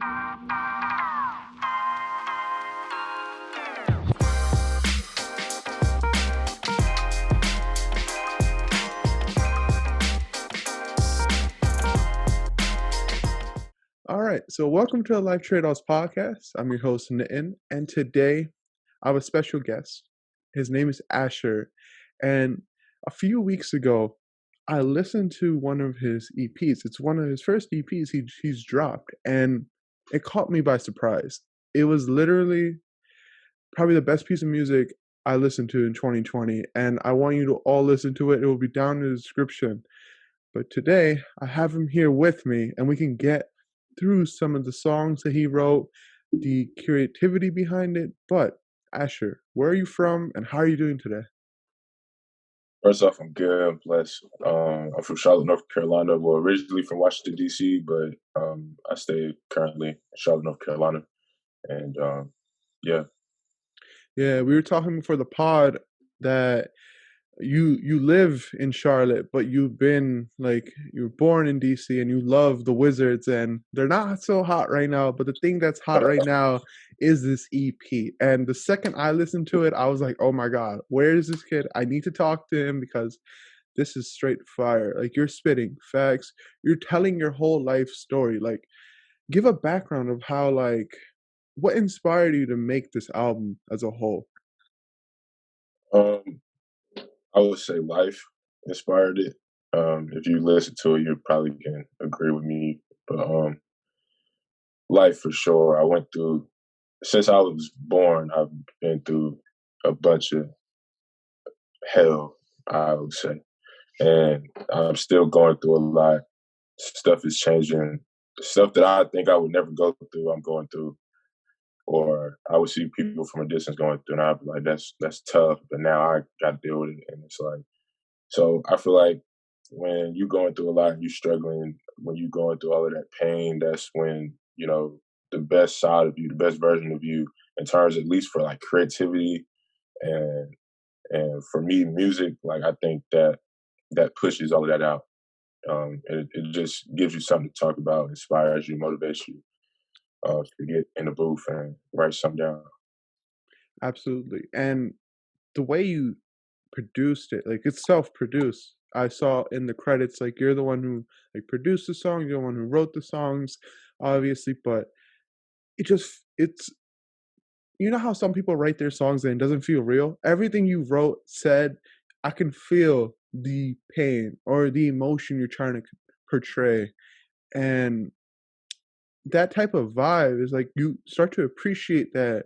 All right, so welcome to the Life Tradeoffs Podcast. I'm your host, Nitin, and today I have a special guest. His name is Asher, and a few weeks ago, I listened to one of his EPs. It's one of his first EPs he's dropped, and it caught me by surprise. It was literally probably the best piece of music I listened to in 2020, and I want you to all listen to it. It will be down in the description. But today, I have him here with me, and we can get through some of the songs that he wrote, the creativity behind it. But Asher, where are you from and how are you doing today? First off, I'm good. I'm blessed. I'm from Charlotte, North Carolina. Well, originally from Washington, D.C., but I stay currently in Charlotte, North Carolina. And yeah. Yeah, we were talking before the pod that you live in Charlotte, but you were born in DC and you love the Wizards, and they're not so hot right now, but the thing that's hot right now is this EP. And the second I listened to it, I was like, oh my God, where is this kid? I need to talk to him because this is straight fire. Like, you're spitting facts, you're telling your whole life story. Like, give a background of how, like, what inspired you to make this album as a whole? I would say life inspired it. If you listen to it, you probably can agree with me. But life for sure. I went through, since I was born, I've been through a bunch of hell, I would say. And I'm still going through a lot. Stuff is changing. Stuff that I think I would never go through, I'm going through. Or I would see people from a distance going through, and I'd be like, that's tough. But now I got to deal with it. And it's like, so I feel like when you're going through a lot and you're struggling, when you're going through all of that pain, that's when, the best side of you, the best version of you, in terms, at least for like creativity and for me, music, like I think that pushes all of that out. It just gives you something to talk about, inspires you, motivates you to get in the booth and write something down. Absolutely. And the way you produced it, like, it's self-produced. I saw in the credits, like, you're the one who like produced the song, you're the one who wrote the songs, obviously, but it's you know how some people write their songs and it doesn't feel real? Everything you wrote said, I can feel the pain or the emotion you're trying to portray. And that type of vibe is like you start to appreciate that,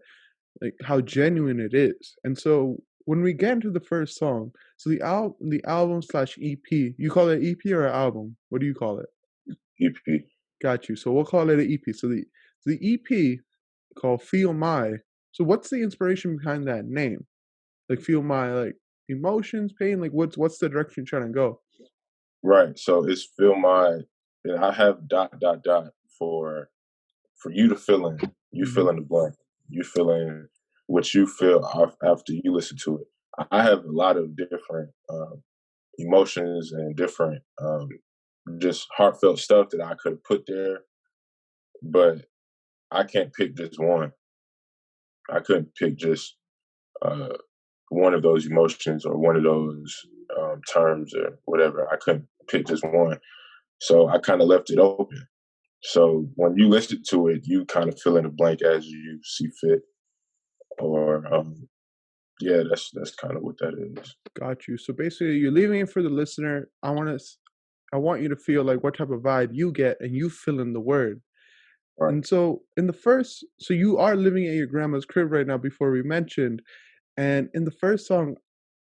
like, how genuine it is. And so when we get into the first song, so the album slash EP, you call it EP or an album? What do you call it? EP. Got you. So we'll call it an EP. So the EP called Feel My. So what's the inspiration behind that name? Like, Feel My, like, emotions, pain, like what's the direction you're trying to go? Right. So it's feel my, and I have dot dot dot for you to fill in. You fill Hmm. in the blank. You fill in what you feel after you listen to it. I have a lot of different emotions and different just heartfelt stuff that I could have put there, but I can't pick just one. I couldn't pick just uh, one of those emotions or one of those terms or whatever. I couldn't pick just one. So I kind of left it open. So when you listen to it, you kind of fill in the blank as you see fit. Or yeah, that's kind of what that is. Got you. So basically, you're leaving it for the listener. I want you to feel like what type of vibe you get, and you fill in the word. Right. And so so you are living at your grandma's crib right now, before we mentioned, and in the first song,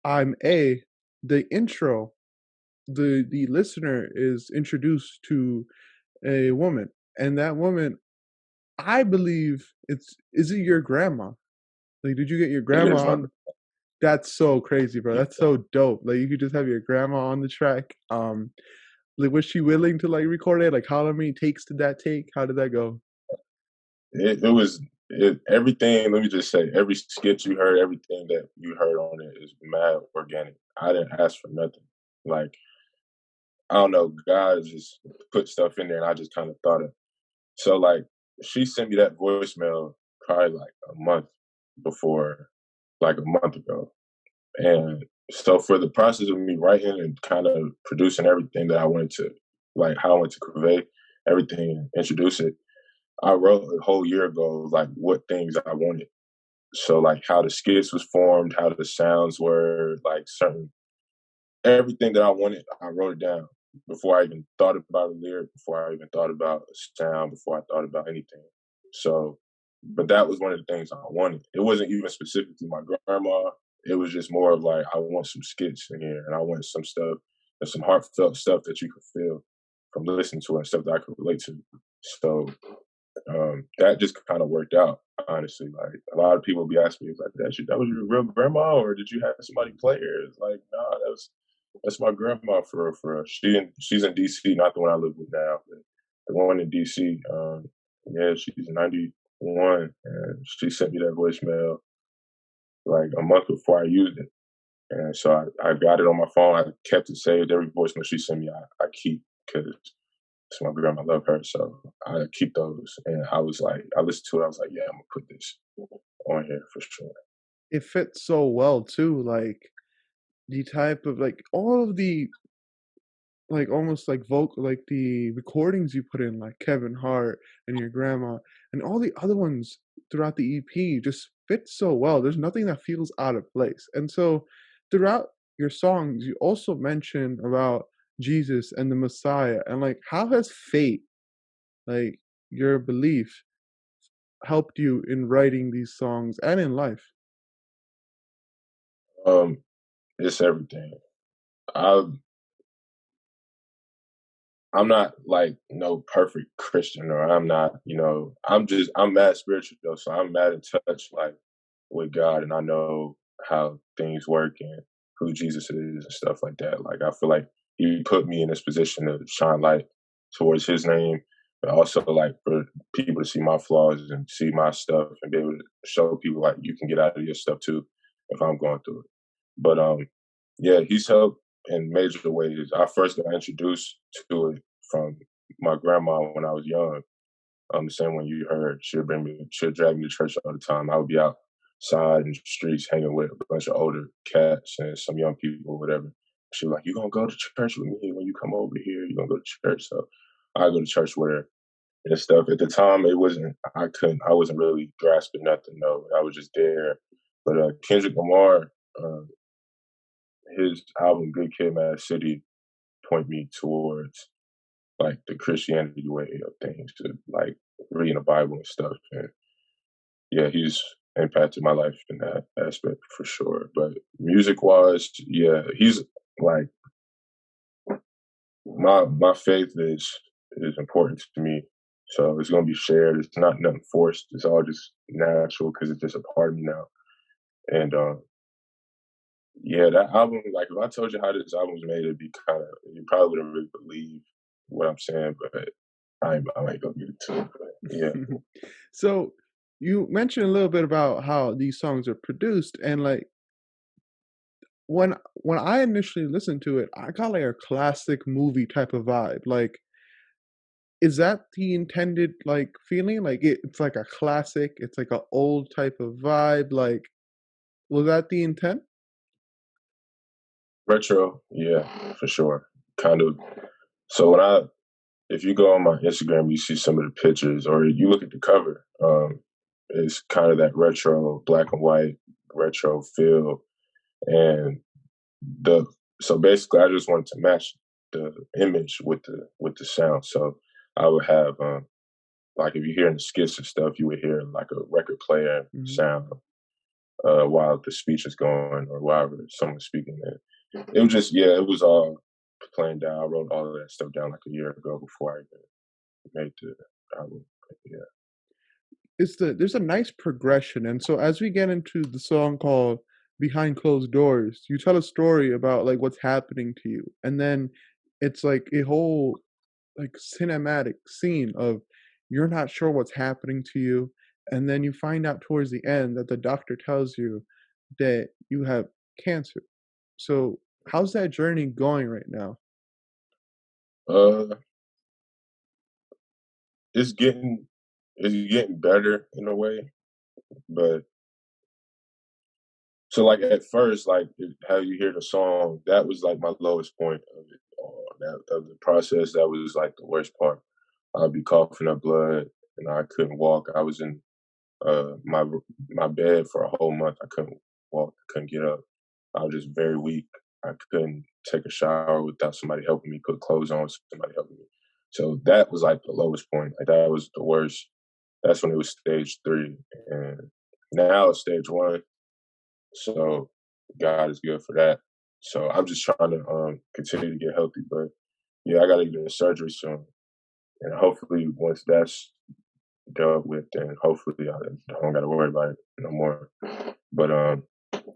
the intro, the listener is introduced to a woman, and that woman, I believe, is it your grandma? Like, did you get your Yeah, grandma it's my on? That's so crazy, bro. That's so dope. Like, you could just have your grandma on the track. Like, was she willing to like record it? Like, how many takes did that take? How did that go? it was everything. Let me just say, every skit you heard, everything that you heard on it is mad organic. I didn't ask for nothing. Like, I don't know, God just put stuff in there, and I just kind of thought it. So like she sent me that voicemail probably like a month before, like a month ago. And so for the process of me writing and kind of producing everything that I wanted to, like how I wanted to convey everything and introduce it, I wrote a whole year ago, like what things I wanted. So like how the skits was formed, how the sounds were, like certain everything that I wanted, I wrote it down before I even thought about a lyric, before I even thought about a sound, before I thought about anything. So, but that was one of the things I wanted. It wasn't even specifically my grandma. It was just more of like I want some skits in here, and I want some stuff and some heartfelt stuff that you could feel from listening to it and stuff that I could relate to. So that just kind of worked out, honestly. Like a lot of people be asking me, like, that was your real grandma, or did you have somebody play her? It's like, nah, that's my grandma for real, for real. She's in DC, not the one I live with now, but the one in DC. Yeah, she's 91, and she sent me that voicemail like a month before I used it, and so I got it on my phone. I kept it saved. Every voicemail she sent me, I keep because it's my grandma. I love her, so I keep those. And I was like, I listened to it. I was like, yeah, I'm gonna put this on here for sure. It fits so well too, like the type of like all of the like almost like vocal like the recordings you put in like Kevin Hart and your grandma and all the other ones throughout the EP just fit so well. There's nothing that feels out of place. And so throughout your songs you also mention about Jesus and the Messiah and like how has faith, like your belief, helped you in writing these songs and in life? Um, it's everything. I I'm not like no perfect Christian, or I'm not, I'm mad spiritual though, so I'm mad in touch like with God, and I know how things work and who Jesus is and stuff like that. Like I feel like He put me in this position to shine light towards His name, but also like for people to see my flaws and see my stuff and be able to show people like you can get out of your stuff too if I'm going through it. But yeah, He's helped in major ways. I first got introduced to it from my grandma when I was young. The same one you heard. She'd drag me to church all the time. I would be outside in the streets hanging with a bunch of older cats and some young people, whatever. She was like, "You gonna go to church with me when you come over here? You gonna go to church?" So I go to church with her and stuff. At the time, it wasn't. I wasn't really grasping nothing. No, I was just there. But Kendrick Lamar, uh, his album "Good Kid, Mad City" point me towards like the Christianity way of things, to like reading the Bible and stuff. And yeah, he's impacted my life in that aspect for sure. But music wise, yeah, he's like my faith is important to me. So it's gonna be shared. It's not nothing forced. It's all just natural because it's just a part of me now. And yeah, that album, like if I told you how this album was made, it'd be kind of you probably wouldn't really believe what I'm saying, but I ain't gonna get into it. But yeah. So you mentioned a little bit about how these songs are produced and like when I initially listened to it, I got like a classic movie type of vibe. Like, is that the intended like feeling? Like it's like a classic, it's like a old type of vibe. Like, was that the intent? Retro, yeah, for sure. Kind of. So if you go on my Instagram, you see some of the pictures, or you look at the cover. It's kind of that retro, black and white, retro feel, and the so basically, I just wanted to match the image with the sound. So I would have like if you hear in the skits and stuff, you would hear like a record player Mhm. sound while the speech is going or while someone's speaking. It was just yeah, it was all planned down. I wrote all of that stuff down like a year ago before I even made the album. Yeah. There's a nice progression, and so as we get into the song called "Behind Closed Doors," you tell a story about like what's happening to you, and then it's like a whole like cinematic scene of you're not sure what's happening to you, and then you find out towards the end that the doctor tells you that you have cancer. So how's that journey going right now? Uh, it's getting. it's getting better in a way, but so like at first, like how you hear the song, that was like my lowest point of it all. That of the process, that was like the worst part. I'd be coughing up blood, and I couldn't walk. I was in my bed for a whole month. I couldn't walk. I couldn't get up. I was just very weak. I couldn't take a shower without somebody helping me put clothes on. Somebody helping me. So that was like the lowest point. Like that was the worst. That's when it was stage 3, and now it's stage 1. So God is good for that. So I'm just trying to continue to get healthy. But yeah, I gotta get a surgery soon. And hopefully once that's dealt with, then hopefully I don't gotta worry about it no more. But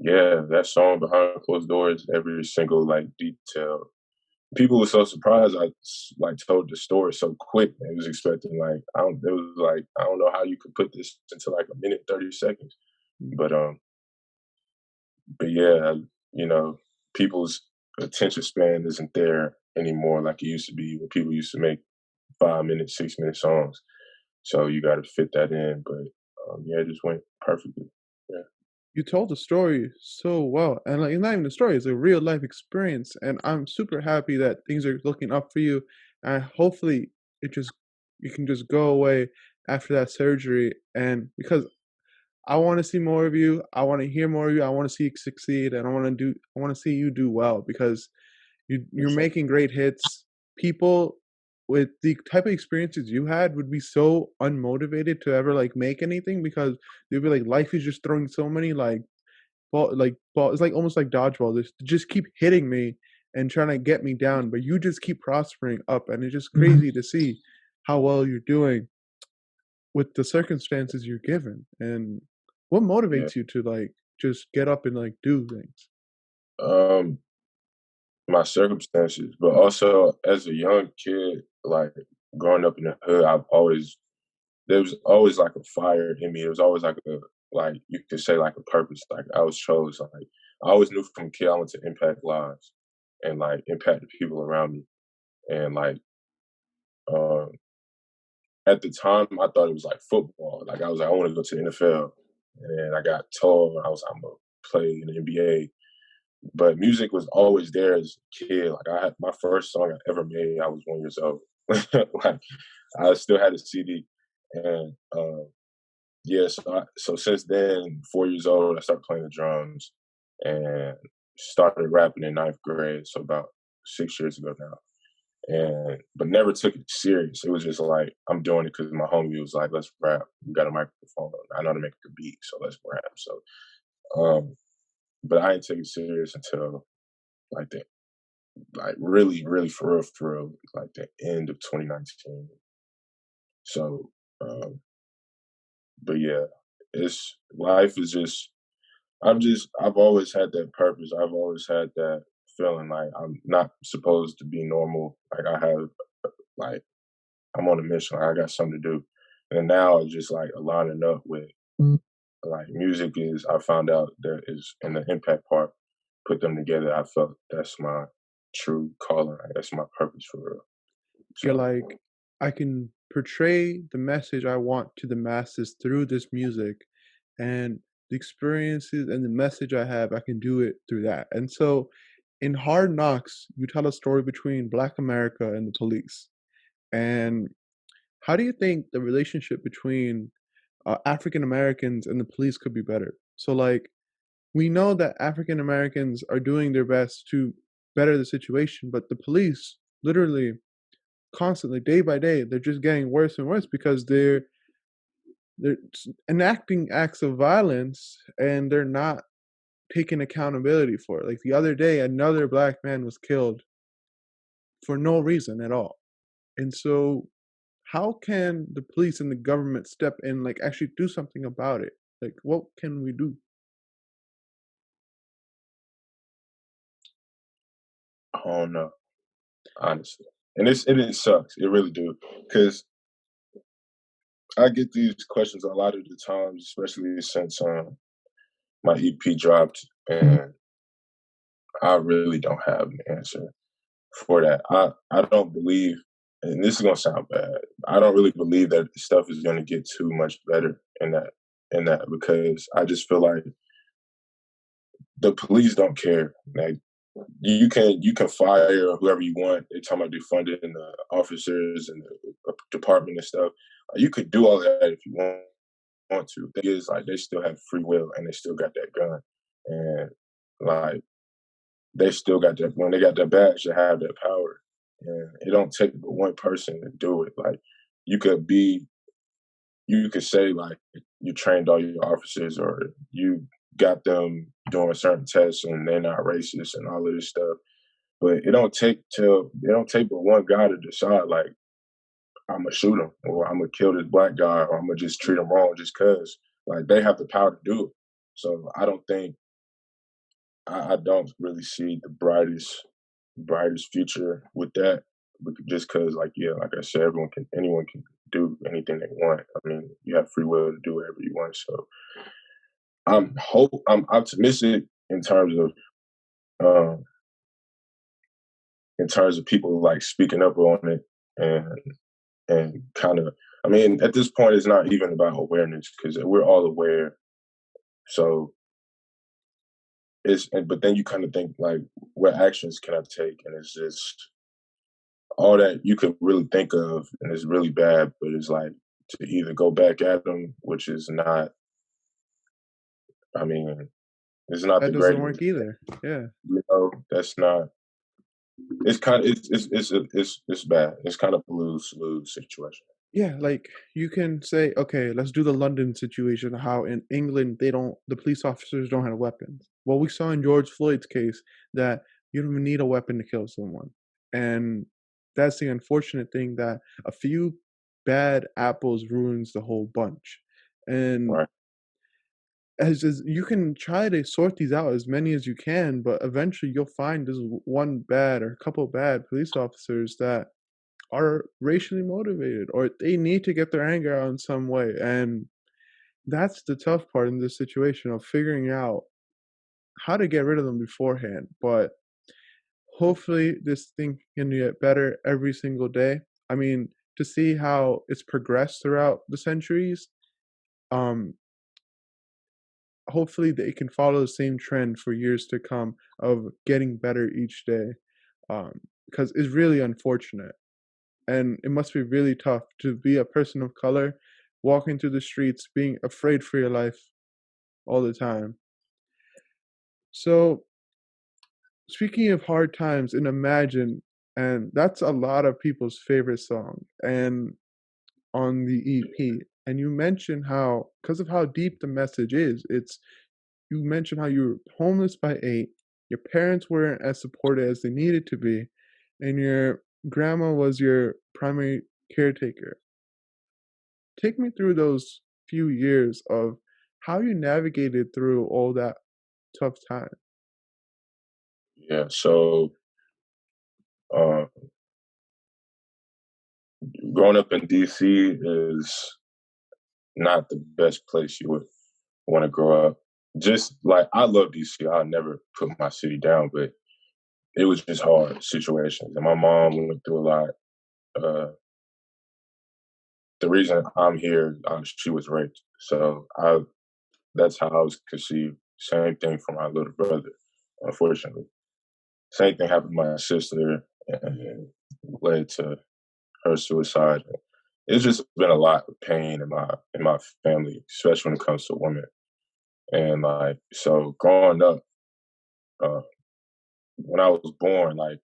yeah, that song Behind Closed Doors, every single like detail. People were so surprised I like told the story so quick. They was expecting like it was like I don't know how you could put this into like a minute 30 seconds. But yeah, you know, people's attention span isn't there anymore like it used to be where people used to make 5 minute, 6 minute songs. So you got to fit that in. But yeah, it just went perfectly. Yeah. You told the story so well, and like it's not even a story; it's a real life experience. And I'm super happy that things are looking up for you. And hopefully, it just you can just go away after that surgery. And because I want to see more of you, I want to hear more of you. I want to see you succeed, and I want to see you do well because For you're sure. making great hits. People with the type of experiences you had would be so unmotivated to ever like make anything because they'd be like, life is just throwing so many ball. It's like almost like dodgeball. They just keep hitting me and trying to get me down, but you just keep prospering up, and it's just crazy to see how well you're doing with the circumstances you're given. And what Yeah. motivates you to like just get up and like do things? Um, my circumstances, but also as a young kid, like growing up in the hood, there was always like a fire in me. There was always like like you could say like a purpose. Like I was chosen. Like I always knew from kid I wanted to impact lives and like impact the people around me. And like um, at the time, I thought it was like football. Like I was like, I want to go to the NFL, and I got told I was I'm gonna play in the NBA. But music was always there as a kid. Like I had my first song I ever made. I was 1 years old. Like I still had a CD, and yeah. So since then, 4 years old, I started playing the drums and started rapping in ninth grade. So about 6 years ago now, and but never took it serious. It was just like I'm doing it because my homie was like, "Let's rap. We got a microphone. I know how to make a beat, so let's rap." So, um, but I didn't take it serious until like the like really, really for real, like the end of 2019. So, but yeah, it's life is just. I've always had that purpose. I've always had that feeling like I'm not supposed to be normal. Like I have like I'm on a mission. Like I got something to do. And now it's just like aligning up with like music is I found out that is in the impact part, put them together, I felt that's my true calling. Like, that's my purpose for real. You're So like, I can portray the message I want to the masses through this music, and the experiences and the message I have, I can do it through that. And so in Hard Knocks, you tell a story between Black America and the police. And how do you think the relationship between African Americans and the police could be better? So, like, we know that African Americans are doing their best to better the situation, but the police literally constantly, day by day, they're just getting worse and worse because they're enacting acts of violence and they're not taking accountability for it. Like the other day, another black man was killed for no reason at all. And so, how can the police and the government step in, like actually do something about it? Like, what can we do? I don't know, honestly. And it sucks. It really do. Cause I get these questions a lot of the times, especially since my EP dropped and I really don't have an answer for that. I don't believe and this is gonna sound bad. I don't really believe that stuff is gonna get too much better in that because I just feel like the police don't care. Like you can fire whoever you want. They talking about defunding the officers and the department and stuff. You could do all that if you want to. The thing is, like, they still have free will and they still got that gun, and like they still got that. When they got that badge, they have that power, and it don't take but one person to do it. Like you could be, you could say like you trained all your officers or you got them doing certain tests and they're not racist and all of this stuff. But it don't take but one guy to decide like I'm gonna shoot him or I'm gonna kill this black guy or I'm gonna just treat him wrong just cause like they have the power to do it. So I don't think I don't really see the brightest future with that. Just cause like yeah, like I said, anyone can do anything they want. I mean, you have free will to do whatever you want. So I'm optimistic um in terms of people like speaking up on it and kind of I mean at this point it's not even about awareness because we're all aware. So but then you kind of think like what actions can I take, and it's just all that you could really think of, and it's really bad. But it's like to either go back at them, which is not. I mean, it's not That the doesn't greatest. work either. Yeah. That's not. It's kind of it's bad. It's kind of a lose situation. Yeah, like you can say, okay, let's do the London situation, how in England the police officers don't have weapons. Well, we saw in George Floyd's case that you don't even need a weapon to kill someone. And that's the unfortunate thing that a few bad apples ruins the whole bunch. And Right. as you can try to sort these out as many as you can, but eventually you'll find there's one bad or a couple bad police officers that are racially motivated or they need to get their anger out in some way. And that's the tough part in this situation of figuring out how to get rid of them beforehand. But hopefully this thing can get better every single day. I mean, to see how it's progressed throughout the centuries, um, hopefully they can follow the same trend for years to come of getting better each day. Because it's really unfortunate. And it must be really tough to be a person of color, walking through the streets, being afraid for your life all the time. So, speaking of hard times, in Imagine, and that's a lot of people's favorite song, and on the EP. And you mentioned how, because of how deep the message is, you mentioned how you were homeless by 8, your parents weren't as supportive as they needed to be, and your grandma was your primary caretaker. Take me through those few years of how you navigated through all that tough time. Yeah. So uh, growing up in DC is not the best place you would want to grow up. Just like I love DC, I'll never put my city down, but it was just hard situations, and my mom went through a lot. Uh, the reason I'm here, she was raped, so that's how I was conceived. Same thing for my little brother, unfortunately. Same thing happened to my sister, and led to her suicide. It's just been a lot of pain in my family, especially when it comes to women. And like so, growing up, uh, when I was born, like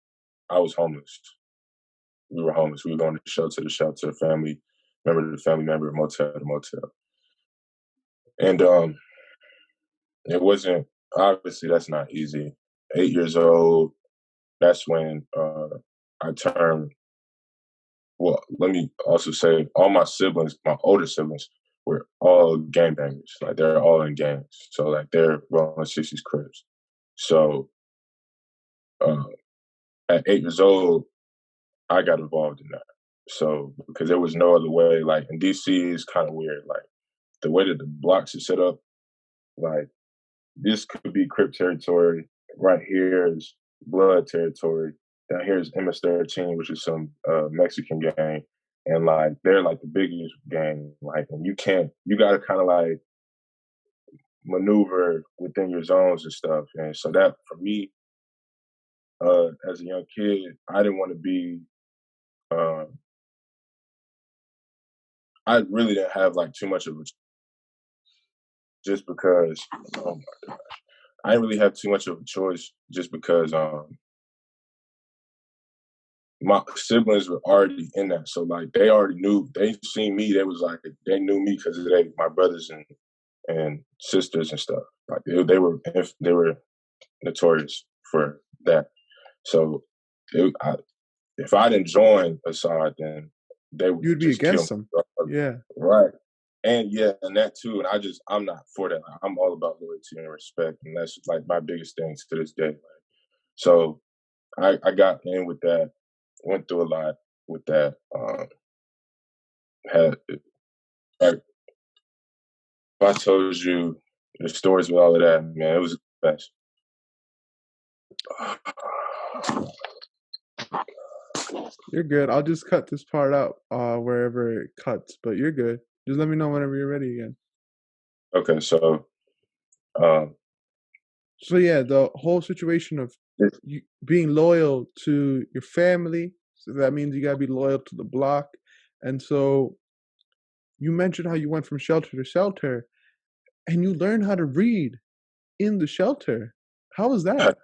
I was homeless. We were homeless. We were going to shelter, family member to family member, motel to motel. And it wasn't obviously that's not easy. 8 years old, that's when I turned. Well, let me also say, all my siblings, my older siblings, were all gangbangers. Like they're all in gangs, so like they're rolling 60s cribs. So uh, at 8 years old, I got involved in that. So because there was no other way. Like in DC, is kind of weird. Like the way that the blocks are set up, like this could be Crip territory. Right here is blood territory. down here is MS-13, which is some Mexican gang, and like they're like the biggest gang. Like, and you gotta kind of like maneuver within your zones and stuff. And so that for me, as a young kid, I didn't want to be. Uh, I really didn't have like too much of a just because. Um, I didn't really have too much of a choice just because my siblings were already in that. So like they already knew, they seen me. They was like they knew me because they my brothers and sisters and stuff. Like they were notorious for that. So if I didn't join a side, then they would You'd be just kill against me. them. Yeah. Right. And yeah, and that too. And I'm not for that. I'm all about loyalty and respect, and that's like my biggest thing to this day. So I got in with that, went through a lot with that. Had like, if I told you the stories with all of that, man, it was the best. You're good. I'll just cut this part out wherever it cuts, but you're good. Just let me know whenever you're ready again. Okay, so um, So yeah, the whole situation of it, you being loyal to your family, so that means you gotta be loyal to the block. And so you mentioned how you went from shelter to shelter and you learned how to read in the shelter. How was that?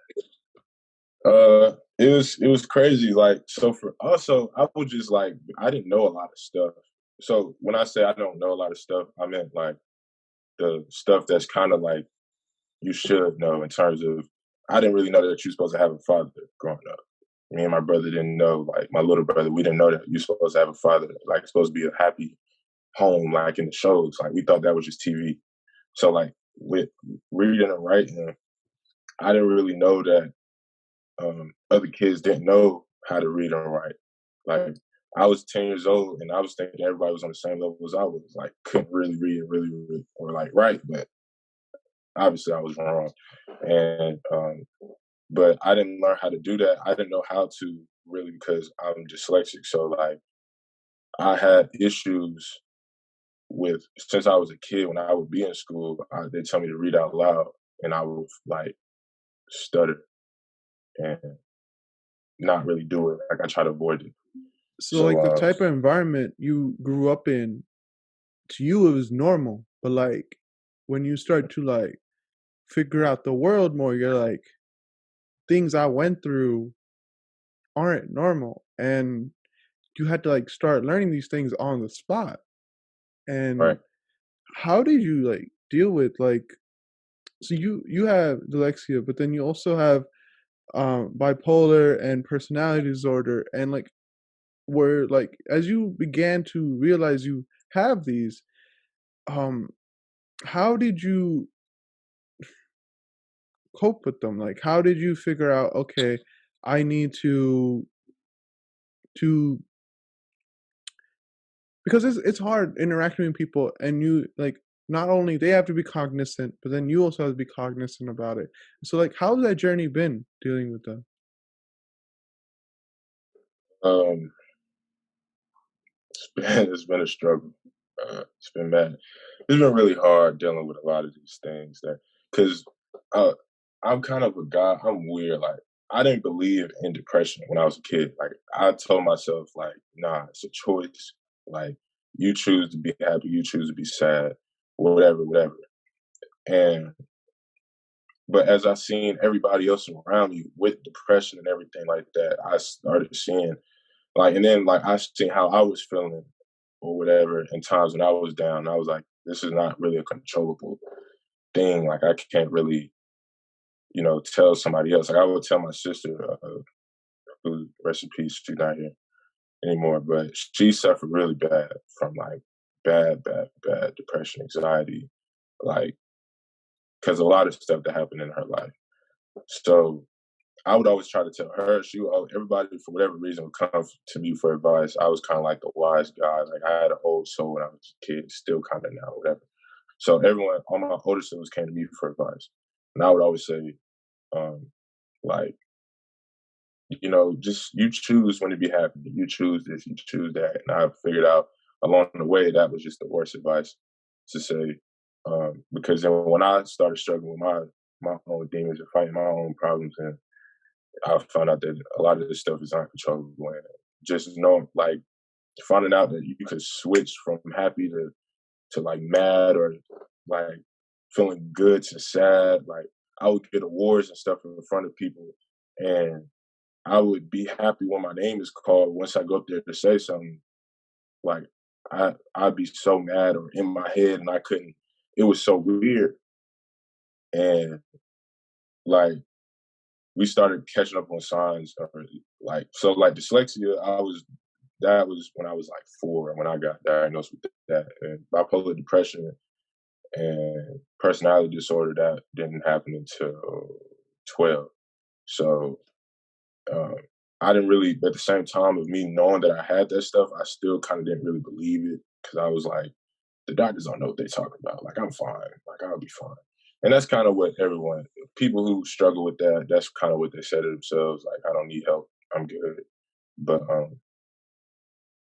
it was crazy. Like, so for also, I was just like, I didn't know a lot of stuff. So when I say I don't know a lot of stuff, I meant like the stuff that's kind of like you should know in terms of I didn't really know that you're supposed to have a father growing up. Me and my brother didn't know, like my little brother, we didn't know that you're supposed to have a father, like it's supposed to be a happy home, like in the shows. Like we thought that was just TV. So like with reading and writing, I didn't really know that other kids didn't know how to read and write. Like I was 10 years old and I was thinking everybody was on the same level as I was, like couldn't really read and really or like write, but obviously I was wrong. And but I didn't learn how to do that. I didn't know how to really because I'm dyslexic. So like I had issues with since I was a kid when I would be in school, they tell me to read out loud and I would like stutter and not really do it. Like I try to avoid it. So So like the type of environment you grew up in, to you it was normal, but like when you start to like figure out the world more, you're like, things I went through aren't normal. And you had to like start learning these things on the spot. And right. how did you like deal with like, so you have dyslexia, but then you also have bipolar and personality disorder, and like where like as you began to realize you have these, um how did you cope with them? Like how did you figure out, okay, I need to because it's hard interacting with people, and you like not only they have to be cognizant, but then you also have to be cognizant about it. So like how's that journey been dealing with them? Um, it's been a struggle. It's been bad. It's been really hard dealing with a lot of these things that because uh, I'm kind of a guy. I'm weird. Like I didn't believe in depression when I was a kid. Like I told myself, like, nah, it's a choice. Like you choose to be happy, you choose to be sad, whatever, whatever. And but as I seen everybody else around me with depression and everything like that, I started seeing like, and then like I seen how I was feeling or whatever in times when I was down. I was like, this is not really a controllable thing. Like I can't really, tell somebody else. Like I would tell my sister, who rest in peace, she's not here anymore, but she suffered really bad from like bad depression, anxiety, like because a lot of stuff that happened in her life. So I would always try to tell her. Everybody for whatever reason would come to me for advice. I was kind of like the wise guy. Like I had an old soul when I was a kid, still kind of now, whatever. So all my older siblings came to me for advice, and I would always say, um, like, just you choose when to be happy. You choose this, you choose that. And I figured out along the way that was just the worst advice to say. Because then when I started struggling with my own demons and fighting my own problems, and I found out that a lot of this stuff is uncontrollable. And just like finding out that you could switch from happy to like mad, or like feeling good to sad. Like I would get awards and stuff in front of people, and I would be happy when my name is called. Once I go up there to say something, like I'd be so mad or in my head, and I couldn't. It was so weird, and like we started catching up on signs, or like dyslexia. That was when I was like 4 when I got diagnosed with that, and bipolar depression and personality disorder that didn't happen until 12. So um, I didn't really, at the same time of me knowing that I had that stuff, I still kind of didn't really believe it, because I was like, the doctors don't know what they're talking about. Like, I'm fine. Like, I'll be fine. And that's kind of what people who struggle with that, that's kind of what they say to themselves. Like, I don't need help. I'm good. But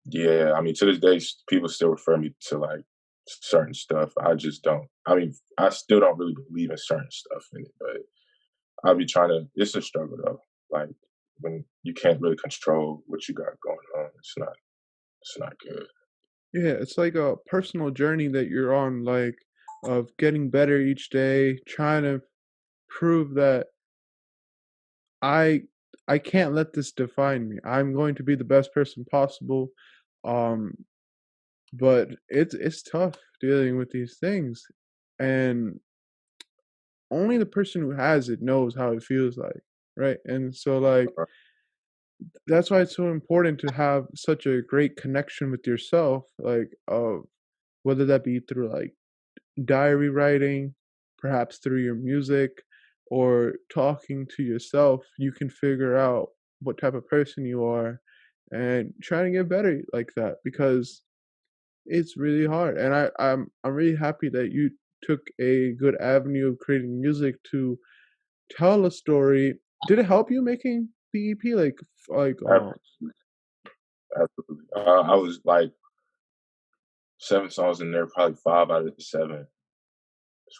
yeah, I mean, to this day, people still refer me to like certain stuff. I just don't. I mean, I still don't really believe in certain stuff in it, but I'll be trying to. It's a struggle though. Like when you can't really control what you got going on, it's not. It's not good. Yeah, it's like a personal journey that you're on, like, of getting better each day, trying to prove that I I can't let this define me. I'm going to be the best person possible. Um, but it's tough dealing with these things. And only the person who has it knows how it feels like, right? And so like that's why it's so important to have such a great connection with yourself, like whether that be through like diary writing, perhaps through your music, or talking to yourself. You can figure out what type of person you are and try to get better like that, because it's really hard. And I'm really happy that you took a good avenue of creating music to tell a story. Did it help you making the EP? Absolutely. Absolutely. I was like 7 songs in there, probably 5 out of the 7.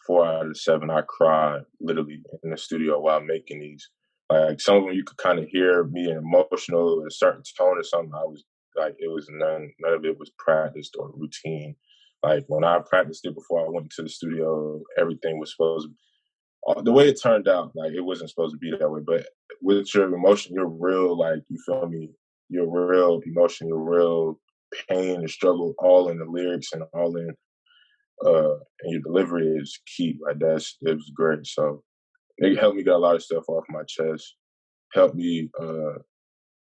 4 out of the 7, I cried literally in the studio while making these. Like some of them, you could kind of hear me emotional, a certain tone or something. I was like, it was none of it was practiced or routine. Like when I practiced it before I went to the studio, everything was supposed to. The way it turned out, like it wasn't supposed to be that way. But with your emotion, your real, like you feel me, your real emotion, your real pain and struggle, all in the lyrics and all in and your delivery is key. Like it was great. So it helped me get a lot of stuff off my chest. Helped me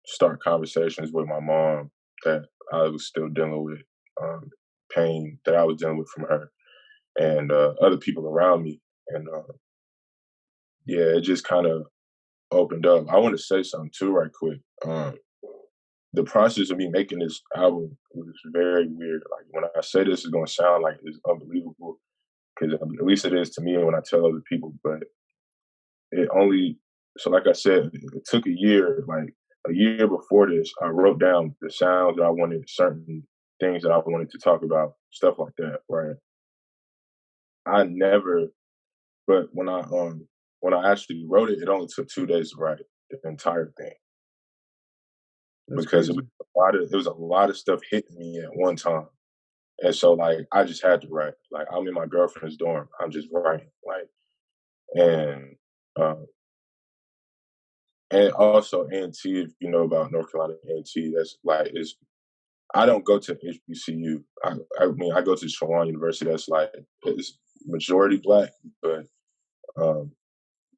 start conversations with my mom that I was still dealing with, pain that I was dealing with from her, and other people around me. And yeah, it just kind of opened up. I want to say something too, right quick. The process of me making this album was very weird. Like when I say this, is going to sound like it's unbelievable, because at least it is to me when I tell other people. But it only, so like I said, it took a year. Like a year before this, I wrote down the sounds that I wanted, certain things that I wanted to talk about, stuff like that. Right? I never, but when I actually wrote it, it only took 2 days to write the entire thing, that's because crazy. it was a lot of stuff hitting me at one time. And so like I just had to write. Like I'm in my girlfriend's dorm. I'm just writing. Like and um and also A&T, if you know about North Carolina A&T, that's like is I don't go to HBCU. I mean I go to Shawan University. That's like it's majority black, but um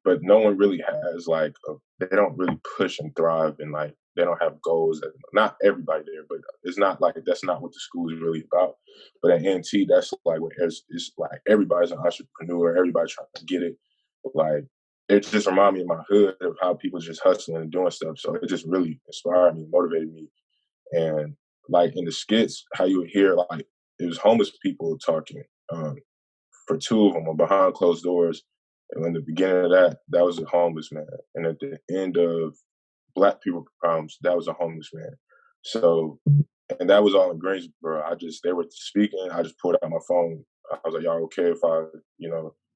but no one really has like they don't really push and thrive, and like they don't have goals. Not everybody there, but it's not like that's not what the school is really about. But at NT, that's like what it's like everybody's an entrepreneur. Everybody trying to get it. Like it just reminded me of my hood of how people just hustling and doing stuff. So it just really inspired me, motivated me, and like in the skits, how you would hear like it was homeless people talking. Um, for 2 of them were behind closed doors. And in the beginning of that was a homeless man. And at the end of Black people problems. That was a homeless man. So, and that was all in Greensboro. They were speaking. I just pulled out my phone. I was like, y'all okay if I,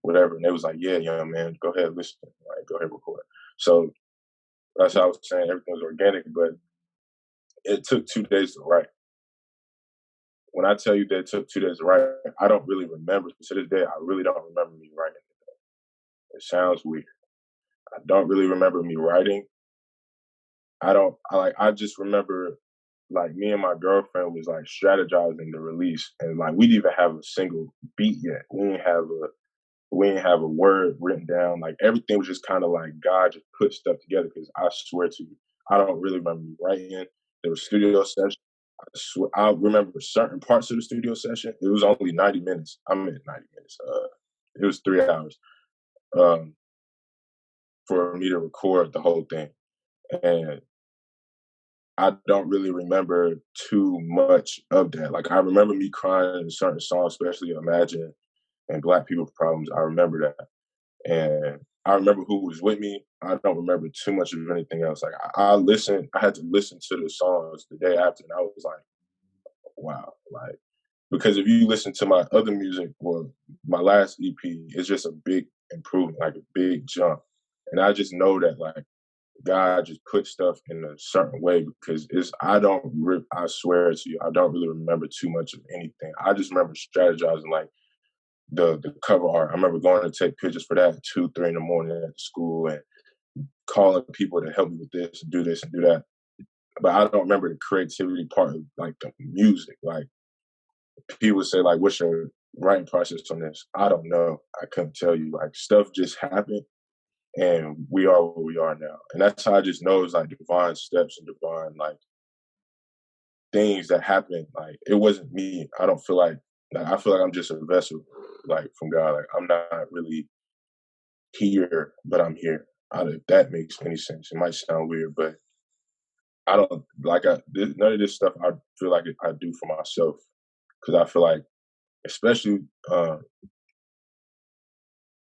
whatever. And they was like, yeah, young man, go ahead, listen. Like, go ahead, record. So that's how I was saying everything was organic, but it took 2 days to write. When I tell you that it took 2 days to write, I don't really remember. To this day, I really don't remember me writing. It sounds weird. I don't really remember me writing. I just remember like me and my girlfriend was like strategizing the release, and like we didn't even have a single beat yet. We didn't have a word written down. Like everything was just kind of like God just put stuff together. Because I swear to you, I don't really remember me writing. There was studio session. I remember certain parts of the studio session. It was only 90 minutes. I meant 90 minutes. It was 3 hours um, for me to record the whole thing, and I don't really remember too much of that. Like I remember me crying in certain songs, especially "Imagine" and "Black People Problems." I remember that, and I remember who was with me. I don't remember too much of anything else. Like I listened. I had to listen to the songs the day after, and I was like, "Wow!" Like because if you listen to my other music, well, my last EP, it's just a big improvement, like a big jump, and I just know that like God just put stuff in a certain way because I swear to you, I don't really remember too much of anything. I just remember strategizing like the cover art. I remember going to take pictures for that at 2, 3 in the morning at school and calling people to help me with this and do that. But I don't remember the creativity part of like the music. Like people say like, what's your writing process on this? I don't know. I couldn't tell you. Like stuff just happened and we are where we are now. And that's how I just know it's like divine steps and divine like things that happen. Like it wasn't me. I don't feel like I feel like I'm just a vessel like from God. Like I'm not really here, but I'm here. If that makes any sense. It might sound weird, but I don't none of this stuff I feel like I do for myself. Cause I feel like especially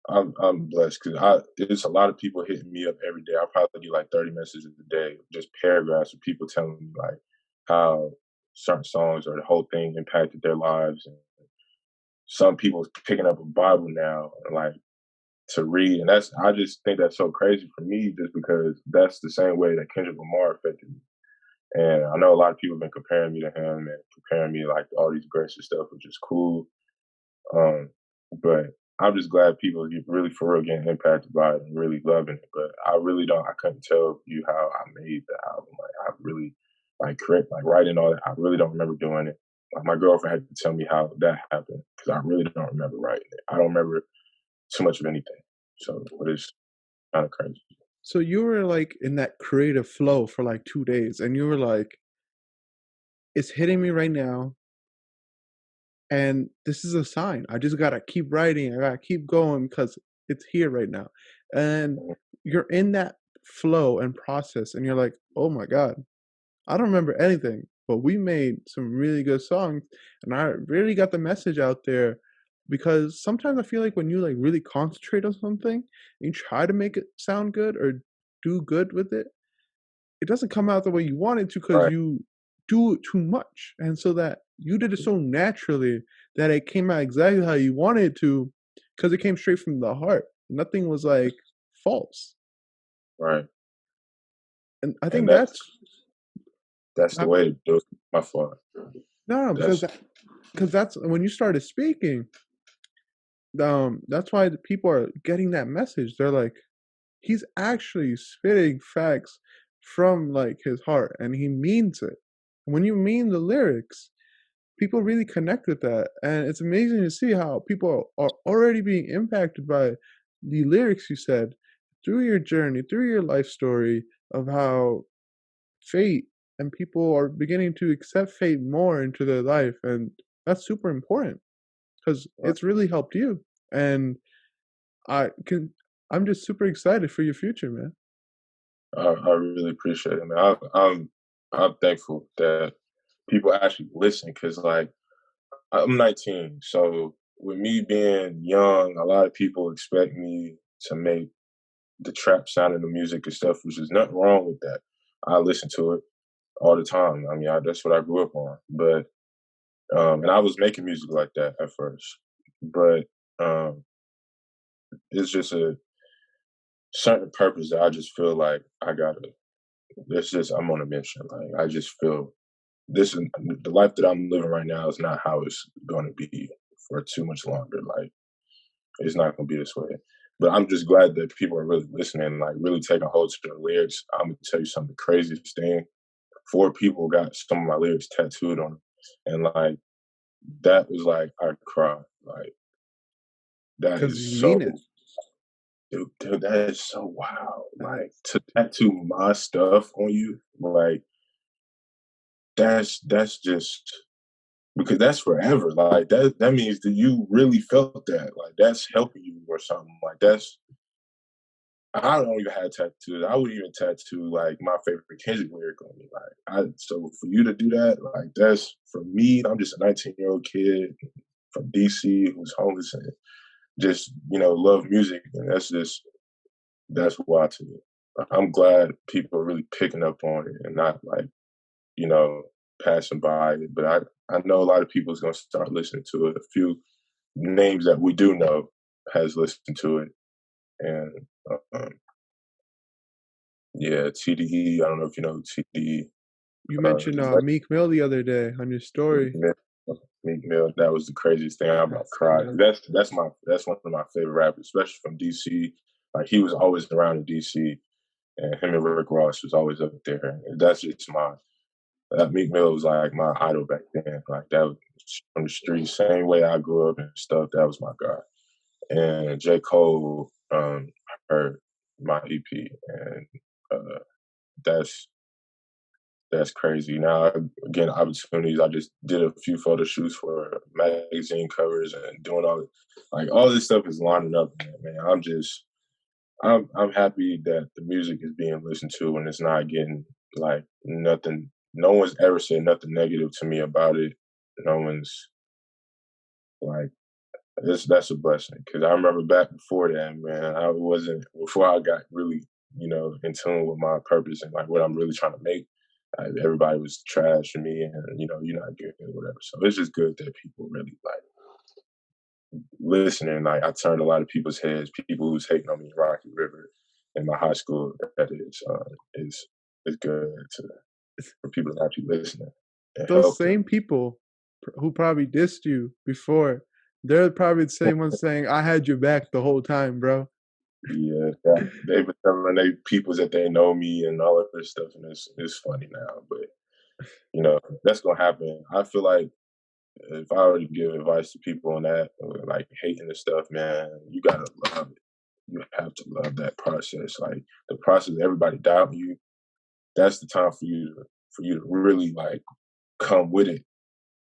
I'm blessed because there's a lot of people hitting me up every day. I probably get like 30 messages a day, just paragraphs of people telling me like how certain songs or the whole thing impacted their lives. And some people picking up a Bible now, like to read, and I just think that's so crazy for me, just because that's the same way that Kendrick Lamar affected me. And I know a lot of people have been comparing me to him and comparing me like all these greats and stuff, which is cool. Um, but I'm just glad people get really for real getting impacted by it and really loving it. But I really don't. I couldn't tell you how I made the album. Like I really like writing all that. I really don't remember doing it. Like my girlfriend had to tell me how that happened because I really don't remember writing it. I don't remember too much of anything. So it's kind of crazy. So you were like in that creative flow for like 2 days, and you were like, "It's hitting me right now, and this is a sign. I just gotta keep writing. I gotta keep going because it's here right now." And Mhm. you're in that flow and process, and you're like, "Oh my god, I don't remember anything, but we made some really good songs, and I really got the message out there." Because sometimes I feel like when you like really concentrate on something and you try to make it sound good or do good with it, it doesn't come out the way you want it to because Right, you do it too much. And so that you did it so naturally that it came out exactly how you wanted it to because it came straight from the heart. Nothing was like false. right, And I and think that's the uh, way to do it. My fault. no, That's because that's when you started speaking. That's why the people are getting that message. They're like, he's actually spitting facts from like his heart, and he means it. When you mean the lyrics, people really connect with that, and it's amazing to see how people are already being impacted by the lyrics you said through your journey, through your life story of how fate and people are beginning to accept fate more into their life, and that's super important because right. it's really helped you. And I can, I'm just super excited for your future, man. I really appreciate it, man. I'm thankful that people actually listen because like I'm 19, so with me being young, a lot of people expect me to make the trap sound in the music and stuff, which is nothing wrong with that. I listen to it all the time. I mean, that's what I grew up on. But and I was making music like that at first, but um, it's just a certain purpose that I just feel like I gotta. It's just I'm on a mission. Like I just feel this is the life that I'm living right now is not how it's going to be for too much longer. Like it's not going to be this way. But I'm just glad that people are really listening, like really taking hold to the lyrics. I'm gonna tell you something. The craziest thing: 4 people got some of my lyrics tattooed on them, and like that was like I cried. Like that because is you so, mean it. dude, that is so wild. Like to tattoo my stuff on you, like that's just because that's forever. Like that means that you really felt that. Like that's helping you or something. Like that's I don't even have tattoos. I would even tattoo like my favorite Kendrick lyric on me. Like I so for you to do that, like that's for me, I'm just a 19-year-old kid from DC who's homeless and just, love music and that's wild to me. I'm glad people are really picking up on it and not like, you know, passing by it. But I know a lot of people is gonna start listening to it. A few names that we do know has listened to it. And um, yeah, TDE. I don't know if you know TDE. You mentioned Meek Mill the other day on your Meek story. Mill. Meek Mill, that was the craziest thing. I about That's cried. nuts. That's one of my favorite rappers, especially from DC. Like he was always around in DC, and him and Rick Ross was always up there. And that's just Meek Mill was like my idol back then. Like that was from the streets, same way I grew up and stuff. That was my guy. And J Cole heard my EP, and uh, that's that's crazy. Now, again, opportunities. I just did a few photo shoots for magazine covers and doing all this stuff is lining up. Man, I'm happy that the music is being listened to and it's not getting like nothing. No one's ever said nothing negative to me about it. No one's like that's a blessing because I remember back before that, man. I wasn't before I got really, in tune with my purpose and like what I'm really trying to make. Everybody was trashing me, and you're not good or whatever. So it's just good that people really like listening. Like I turned a lot of people's heads. People who's hating on me, in Rocky River, in my high school. That is good for people to actually listen and Those help them. same people who probably dissed you before, they're probably the same ones saying, "I had your back the whole time, bro." Yeah, they've been telling they peoples that they know me and all of this stuff, and it's funny now, but that's gonna happen. I feel like if I were to give advice to people on that, like hating this stuff, man, you gotta love it. You have to love that process. Like the process, of everybody doubting you. That's the time for you to really like come with it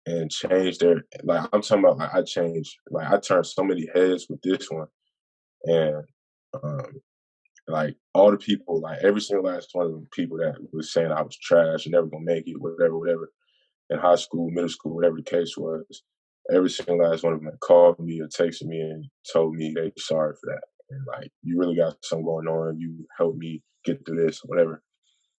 and change their. Like I'm talking about, like I changed. Like I turned so many heads with this one, and um, like all the people, like every single last one of the people that was saying I was trash and never gonna make it, whatever, in high school, middle school, whatever the case was, every single last one of them called me or texted me and told me they sorry for that. And like, you really got something going on. You helped me get through this, whatever.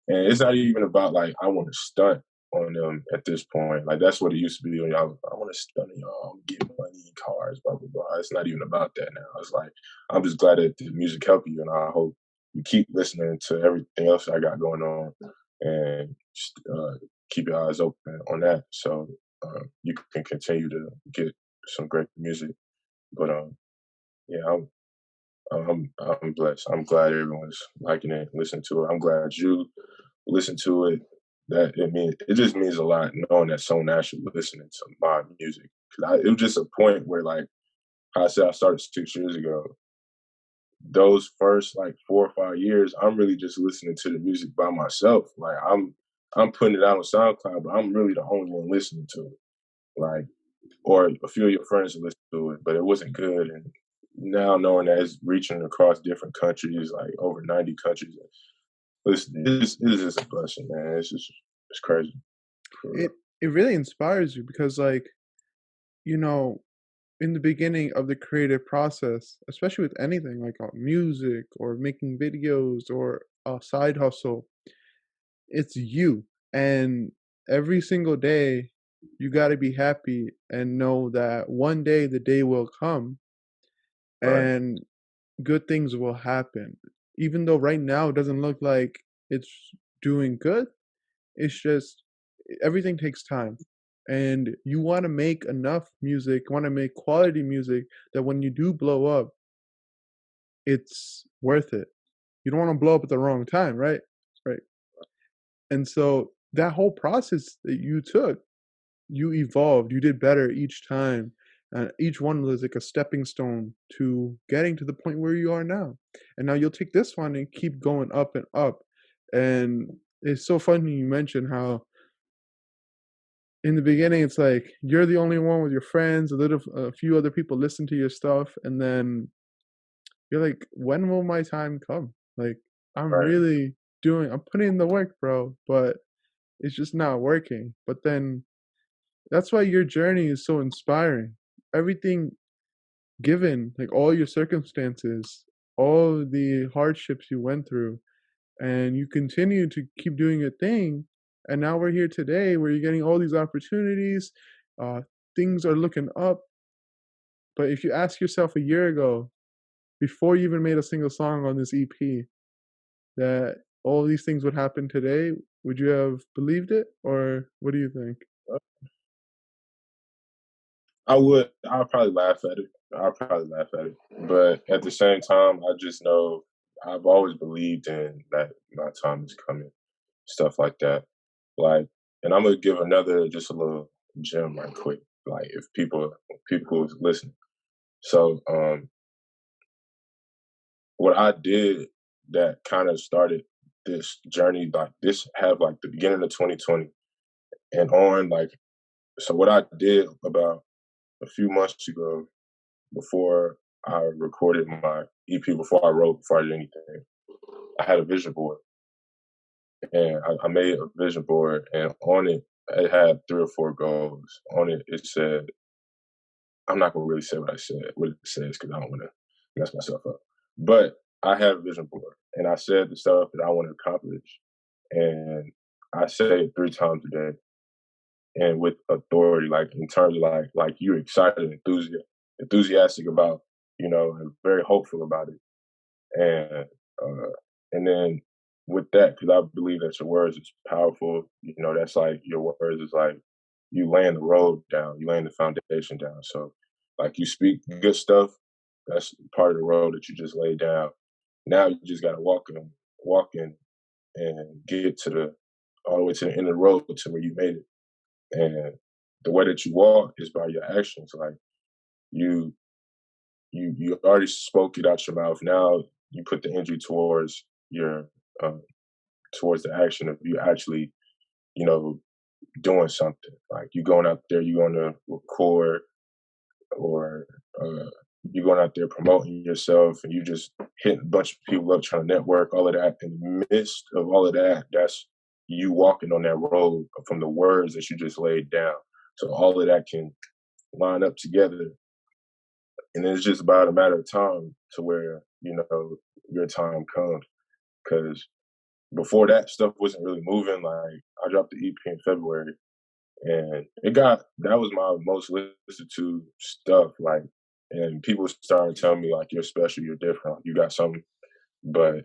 And it's not even about like I want to stunt on them at this point. Like that's what it used to be when y'all. I want to stunt on y'all, get money, cars, blah blah blah. It's not even about that now. It's like I'm just glad that the music helped you, and I hope you keep listening to everything else I got going on, and just, keep your eyes open on that, so you can continue to get some great music. But yeah, I'm blessed. I'm glad everyone's liking it, listening to it. I'm glad you listen to it. That it just means a lot knowing that someone actually listening to my music. It was just a point where, like how I said, I started 6 years ago. Those first like 4 or 5 years, I'm really just listening to the music by myself. Like I'm putting it out on SoundCloud, but I'm really the only one listening to it. Like, or a few of your friends listen to it, but it wasn't good. And now knowing that it's reaching across different countries, like over 90 countries, it's just a blessing, man. It's crazy. For real. It really inspires you because, like, you know, in the beginning of the creative process, especially with anything like music or making videos or a side hustle, it's you. And every single day, you got to be happy and know that one day the day will come Right. and good things will happen. Even though right now it doesn't look like it's doing good, it's just everything takes time. And you want to make enough music, want to make quality music that when you do blow up, it's worth it. You don't want to blow up at the wrong time, right? Right. And so that whole process that you took, you evolved, you did better each time. Each one was like a stepping stone to getting to the point where you are now. And now you'll take this one and keep going up and up. And it's so funny you mentioned how in the beginning it's like you're the only one with your friends, a few other people listen to your stuff, and then you're like, when will my time come? Like Right. I'm putting in the work, bro, but it's just not working. But then that's why your journey is so inspiring. Everything given, like all your circumstances, all the hardships you went through, and you continue to keep doing your thing. And now we're here today where you're getting all these opportunities. Uh, things are looking up. But if you ask yourself a year ago, before you even made a single song on this EP, that all these things would happen today, would you have believed it? Or what do you think? I would. I'll probably laugh at it. I'll probably laugh at it. But at the same time, I just know I've always believed in that my time is coming. Stuff like that. Like, and I'm gonna give another just a little gem right quick. Like, if people is listening. So, what I did that kind of started this journey, like this, have like the beginning of 2020 and on. Like, so what I did about a few months ago, before I recorded my EP, before I wrote, before I did anything, I had a vision board, and I made a vision board, and on it, it had 3 or 4 goals. On it, it said, I'm not gonna really say what it says, because I don't want to mess myself up. But I have a vision board, and I said the stuff that I want to accomplish, and I say it 3 times a day, and with authority, like in terms of like you're excited, enthusiastic about, and very hopeful about it. And then with that, because I believe that your words is powerful. That's like your words is like you laying the road down, you laying the foundation down. So like you speak good stuff, that's part of the road that you just laid down. Now you just gotta walk in and get to the all the way to the end of the road to where you made it. And the way that you walk is by your actions. Like you you already spoke it out your mouth. Now you put the energy towards your um, towards the action of you actually, you know, doing something. Like you going out there, you going to record, or uh, you going out there promoting yourself, and you just hitting a bunch of people up trying to network. All of that, in the midst of all of that, that's you walking on that road from the words that you just laid down. So all of that can line up together, and it's just about a matter of time to where your time comes. Because before that stuff wasn't really moving. Like I dropped the EP in February, and that was my most listened to stuff. Like, and people started telling me like, you're special, you're different, you got something. But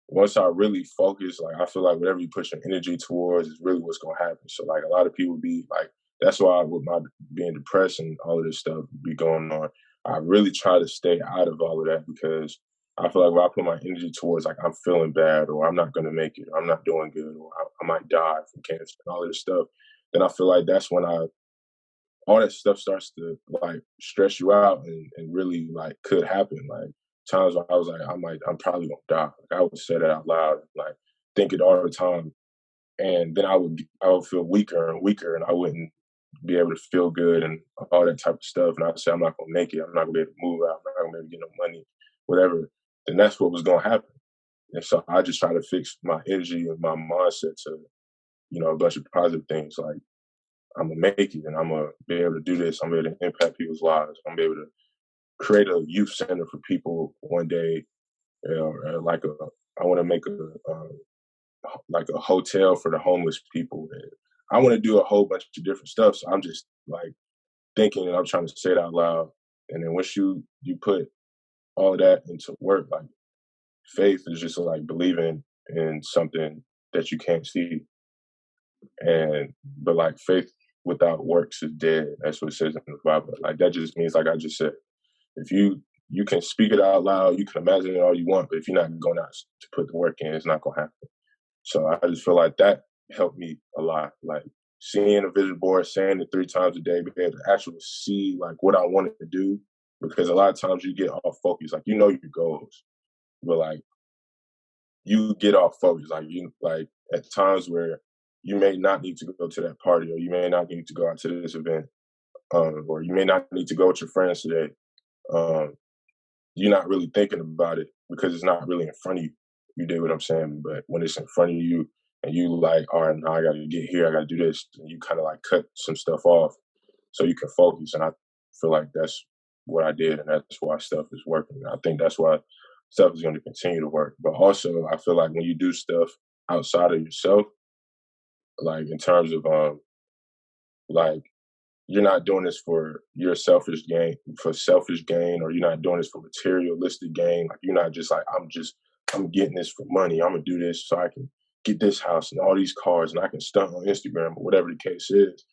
once I really focus, like I feel like whatever you put your energy towards is really what's gonna happen. So like a lot of people be like, that's why with my being depressed and all of this stuff be going on, I really try to stay out of all of that, because I feel like when I put my energy towards like I'm feeling bad, or I'm not gonna make it, or I'm not doing good, or I might die from cancer and all of this stuff, then I feel like that's when all that stuff starts to like stress you out, and really like could happen. Like times where I was like, I'm probably gonna die. Like I would say that out loud, like think it all the time. And then I would feel weaker and weaker, and I wouldn't be able to feel good and all that type of stuff. And I'd say, I'm not gonna make it, I'm not gonna be able to move out, I'm not gonna be able to get no money, whatever. Then that's what was gonna happen. And so I just try to fix my energy and my mindset to, a bunch of positive things. Like I'm gonna make it, and I'm gonna be able to do this. I'm gonna be able to impact people's lives. I'm gonna be able to create a youth center for people one day. Like I want to make like a hotel for the homeless people. And I want to do a whole bunch of different stuff. So I'm just like thinking and I'm trying to say it out loud. And then once you put all of that into work, like faith is just like believing in something that you can't see. And but like faith without works is dead. That's what it says in the Bible. Like that just means like I just said, if you can speak it out loud, you can imagine it all you want, but if you're not going out to put the work in, it's not gonna happen. So I just feel like that helped me a lot. Like seeing a vision board, saying it 3 times a day, being able to actually see like what I wanted to do. Because a lot of times you get off focus, like you know your goals, but like you get off focus. Like you like at times where you may not need to go to that party, or you may not need to go out to this event, or you may not need to go with your friends today. Um, you're not really thinking about it because it's not really in front of you. You dig what I'm saying? But when it's in front of you and you like, all right, now I got to get here, I got to do this, and you kind of like cut some stuff off so you can focus. And I feel like that's what I did, and that's why stuff is working. I think that's why stuff is going to continue to work. But also, I feel like when you do stuff outside of yourself, like in terms of like you're not doing this for your selfish gain, or you're not doing this for materialistic gain. Like you're not just like, I'm getting this for money. I'm gonna do this so I can get this house and all these cars and I can stunt on Instagram or whatever the case is.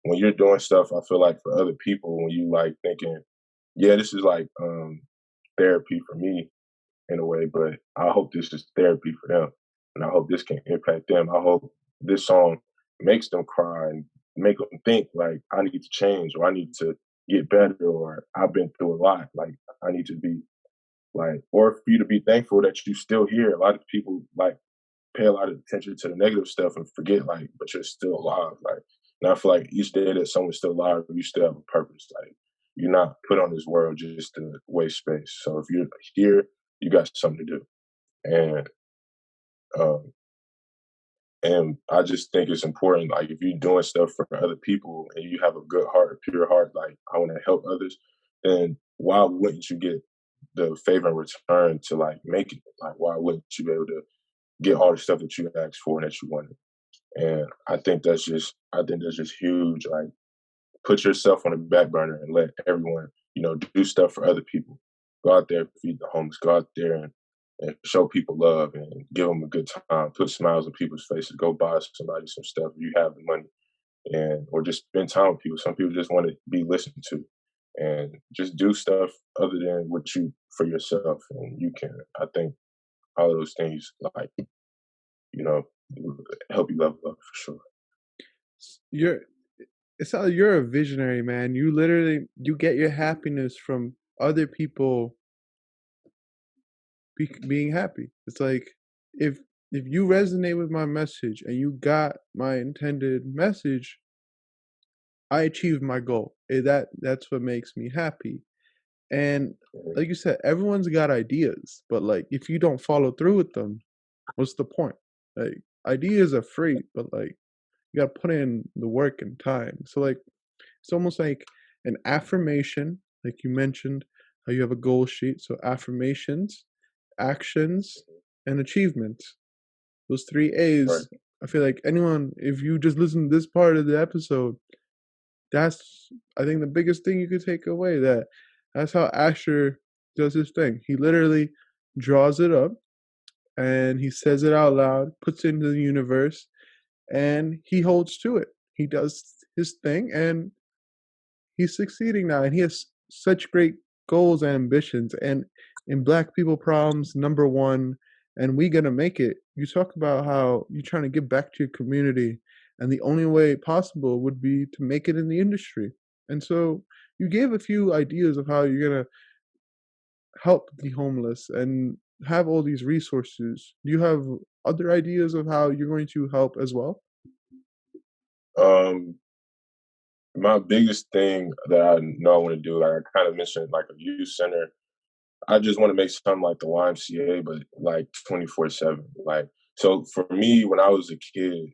When you're doing stuff, I feel like for other people, when you like thinking, yeah, this is like therapy for me in a way, but I hope this is therapy for them. And I hope this can impact them. I hope this song makes them cry and make them think like I need to change, or I need to get better, or I've been through a lot. Like I need to be like, or for you to be thankful that you still here. A lot of people like pay a lot of attention to the negative stuff and forget like, but you're still alive. Like, and I feel like each day that someone's still alive, you still have a purpose. Like you're not put on this world just to waste space. So if you're here, you got something to do. And um, and I just think it's important. Like if you're doing stuff for other people and you have a good heart, a pure heart, like I want to help others, then why wouldn't you get the favor in return to like make it? Like why wouldn't you be able to get all the stuff that you asked for and that you wanted? And I think that's just huge. Like put yourself on the back burner and let everyone, do stuff for other people. Go out there, feed the homeless. Go out there and show people love and give them a good time. Put smiles on people's faces. Go buy somebody some stuff if you have the money, and or just spend time with people. Some people just want to be listened to, and just do stuff other than what you for yourself. And you can, I think, all of those things like you know help you level up for sure. You're it's not you're a visionary, man. You literally you get your happiness from other people being happy. It's like if if you resonate with my message and you got my intended message, I achieved my goal. That's what makes me happy. And like you said, everyone's got ideas, but like if you don't follow through with them, what's the point? Like ideas are free, but like you gotta put in the work and time. So like it's almost like an affirmation, like you mentioned how you have a goal sheet. So affirmations, actions, and achievements. Those three Right. A's. I feel like anyone, if you just listen to this part of the episode, that's I think the biggest thing you could take away. That's how Asher does his thing. He literally draws it up and he says it out loud, puts it into the universe, and he holds to it. He does his thing and he's succeeding now, and he has such great goals and ambitions. And in Black People Problems #1, and we gonna make it. You talk about how you're trying to give back to your community, and the only way possible would be to make it in the industry. And so you gave a few ideas of how you're gonna help the homeless and have all these resources. Do you have other ideas of how you're going to help as well? Um, my biggest thing that I know I want to do, like I kind of mentioned, like a youth center. I just want to make something like the YMCA, but like 24/7. Like, so for me, when I was a kid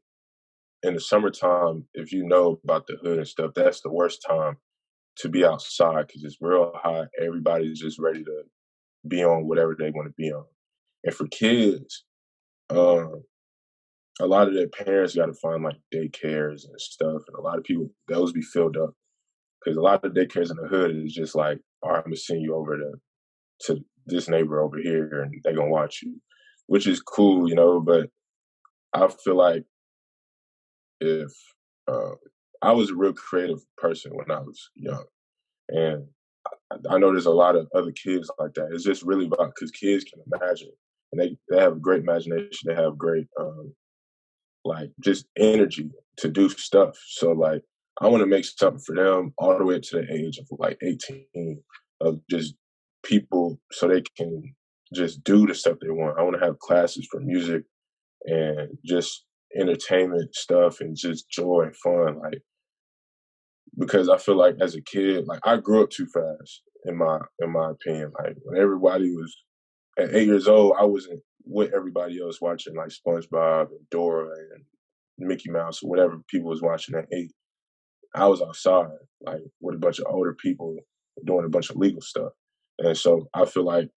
in the summertime, if you know about the hood and stuff, that's the worst time to be outside because it's real hot. Everybody's just ready to be on whatever they want to be on. And for kids, um, a lot of their parents got to find like daycares and stuff, and a lot of people those be filled up because a lot of daycares in the hood is just like, all right, I'm gonna send you over to this neighbor over here, and they're gonna watch you, which is cool, you know. But I feel like if uh, I was a real creative person when I was young, and I know there's a lot of other kids like that. It's just really about because kids can imagine, and they have great imagination. They have great like just energy to do stuff. So like I want to make something for them all the way to the age of like 18 of just people so they can just do the stuff they want. I want to have classes for music and just entertainment stuff and just joy and fun. Like because I feel like as a kid, like I grew up too fast in my opinion. Like when everybody was at 8 years old, I wasn't with everybody else watching like SpongeBob and Dora and Mickey Mouse or whatever people was watching at 8. I was outside, like with a bunch of older people doing a bunch of legal stuff. And so I feel like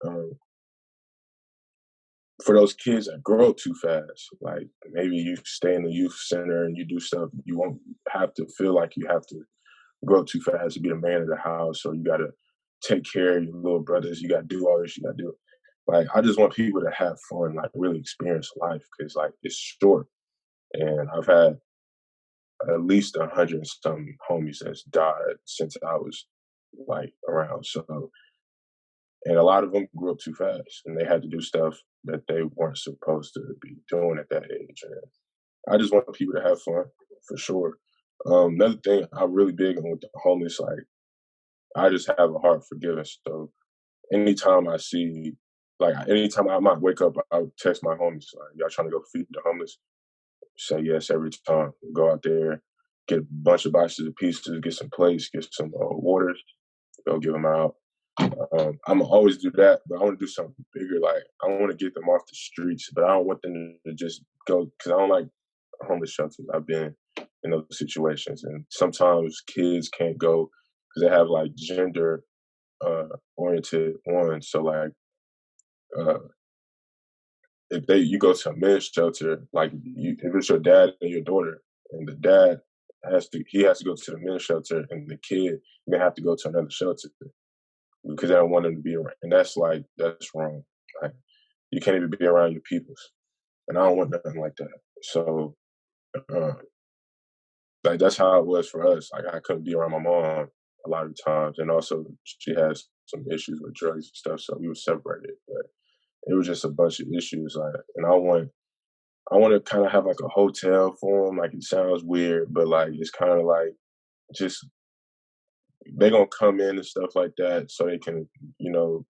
for those kids that grow up too fast, like maybe you stay in the youth center and you do stuff, you won't have to feel like you have to grow up too fast to be the man of the house, or you got to take care of your little brothers. You got to do all this. You got to do. Like I just want people to have fun, like really experience life, because like it's short, and I've had at least 100 and some homies that's died since I was like around. So, and a lot of them grew up too fast, and they had to do stuff that they weren't supposed to be doing at that age. And I just want people to have fun for sure. Another thing I'm really big on with the homeless, like I just have a heart for giving. So anytime I see, like anytime I might wake up, I'll text my homies, like, y'all trying to go feed the homeless? Say yes every time. Go out there, get a bunch of boxes of pieces, get some plates, get some waters, go give them out. I'm gonna always do that, but I want to do something bigger. Like I want to get them off the streets, but I don't want them to just go because I don't like homeless shelters. I've been in those situations, and sometimes kids can't go because they have like gender oriented ones. So like uh, if you go to a men's shelter, like if it's your dad and your daughter, and the dad has to go to the men's shelter, and the kid may have to go to another shelter because they don't want them to be around, and that's wrong. Like you can't even be around your peoples, and I don't want nothing like that. So, uh, like that's how it was for us. Like I couldn't be around my mom a lot of times, and also she has some issues with drugs and stuff, so we were separated. But it was just a bunch of issues, like, and I want to kind of have like a hotel for them. Like it sounds weird, but like it's kind of like just they're gonna come in and stuff like that so they can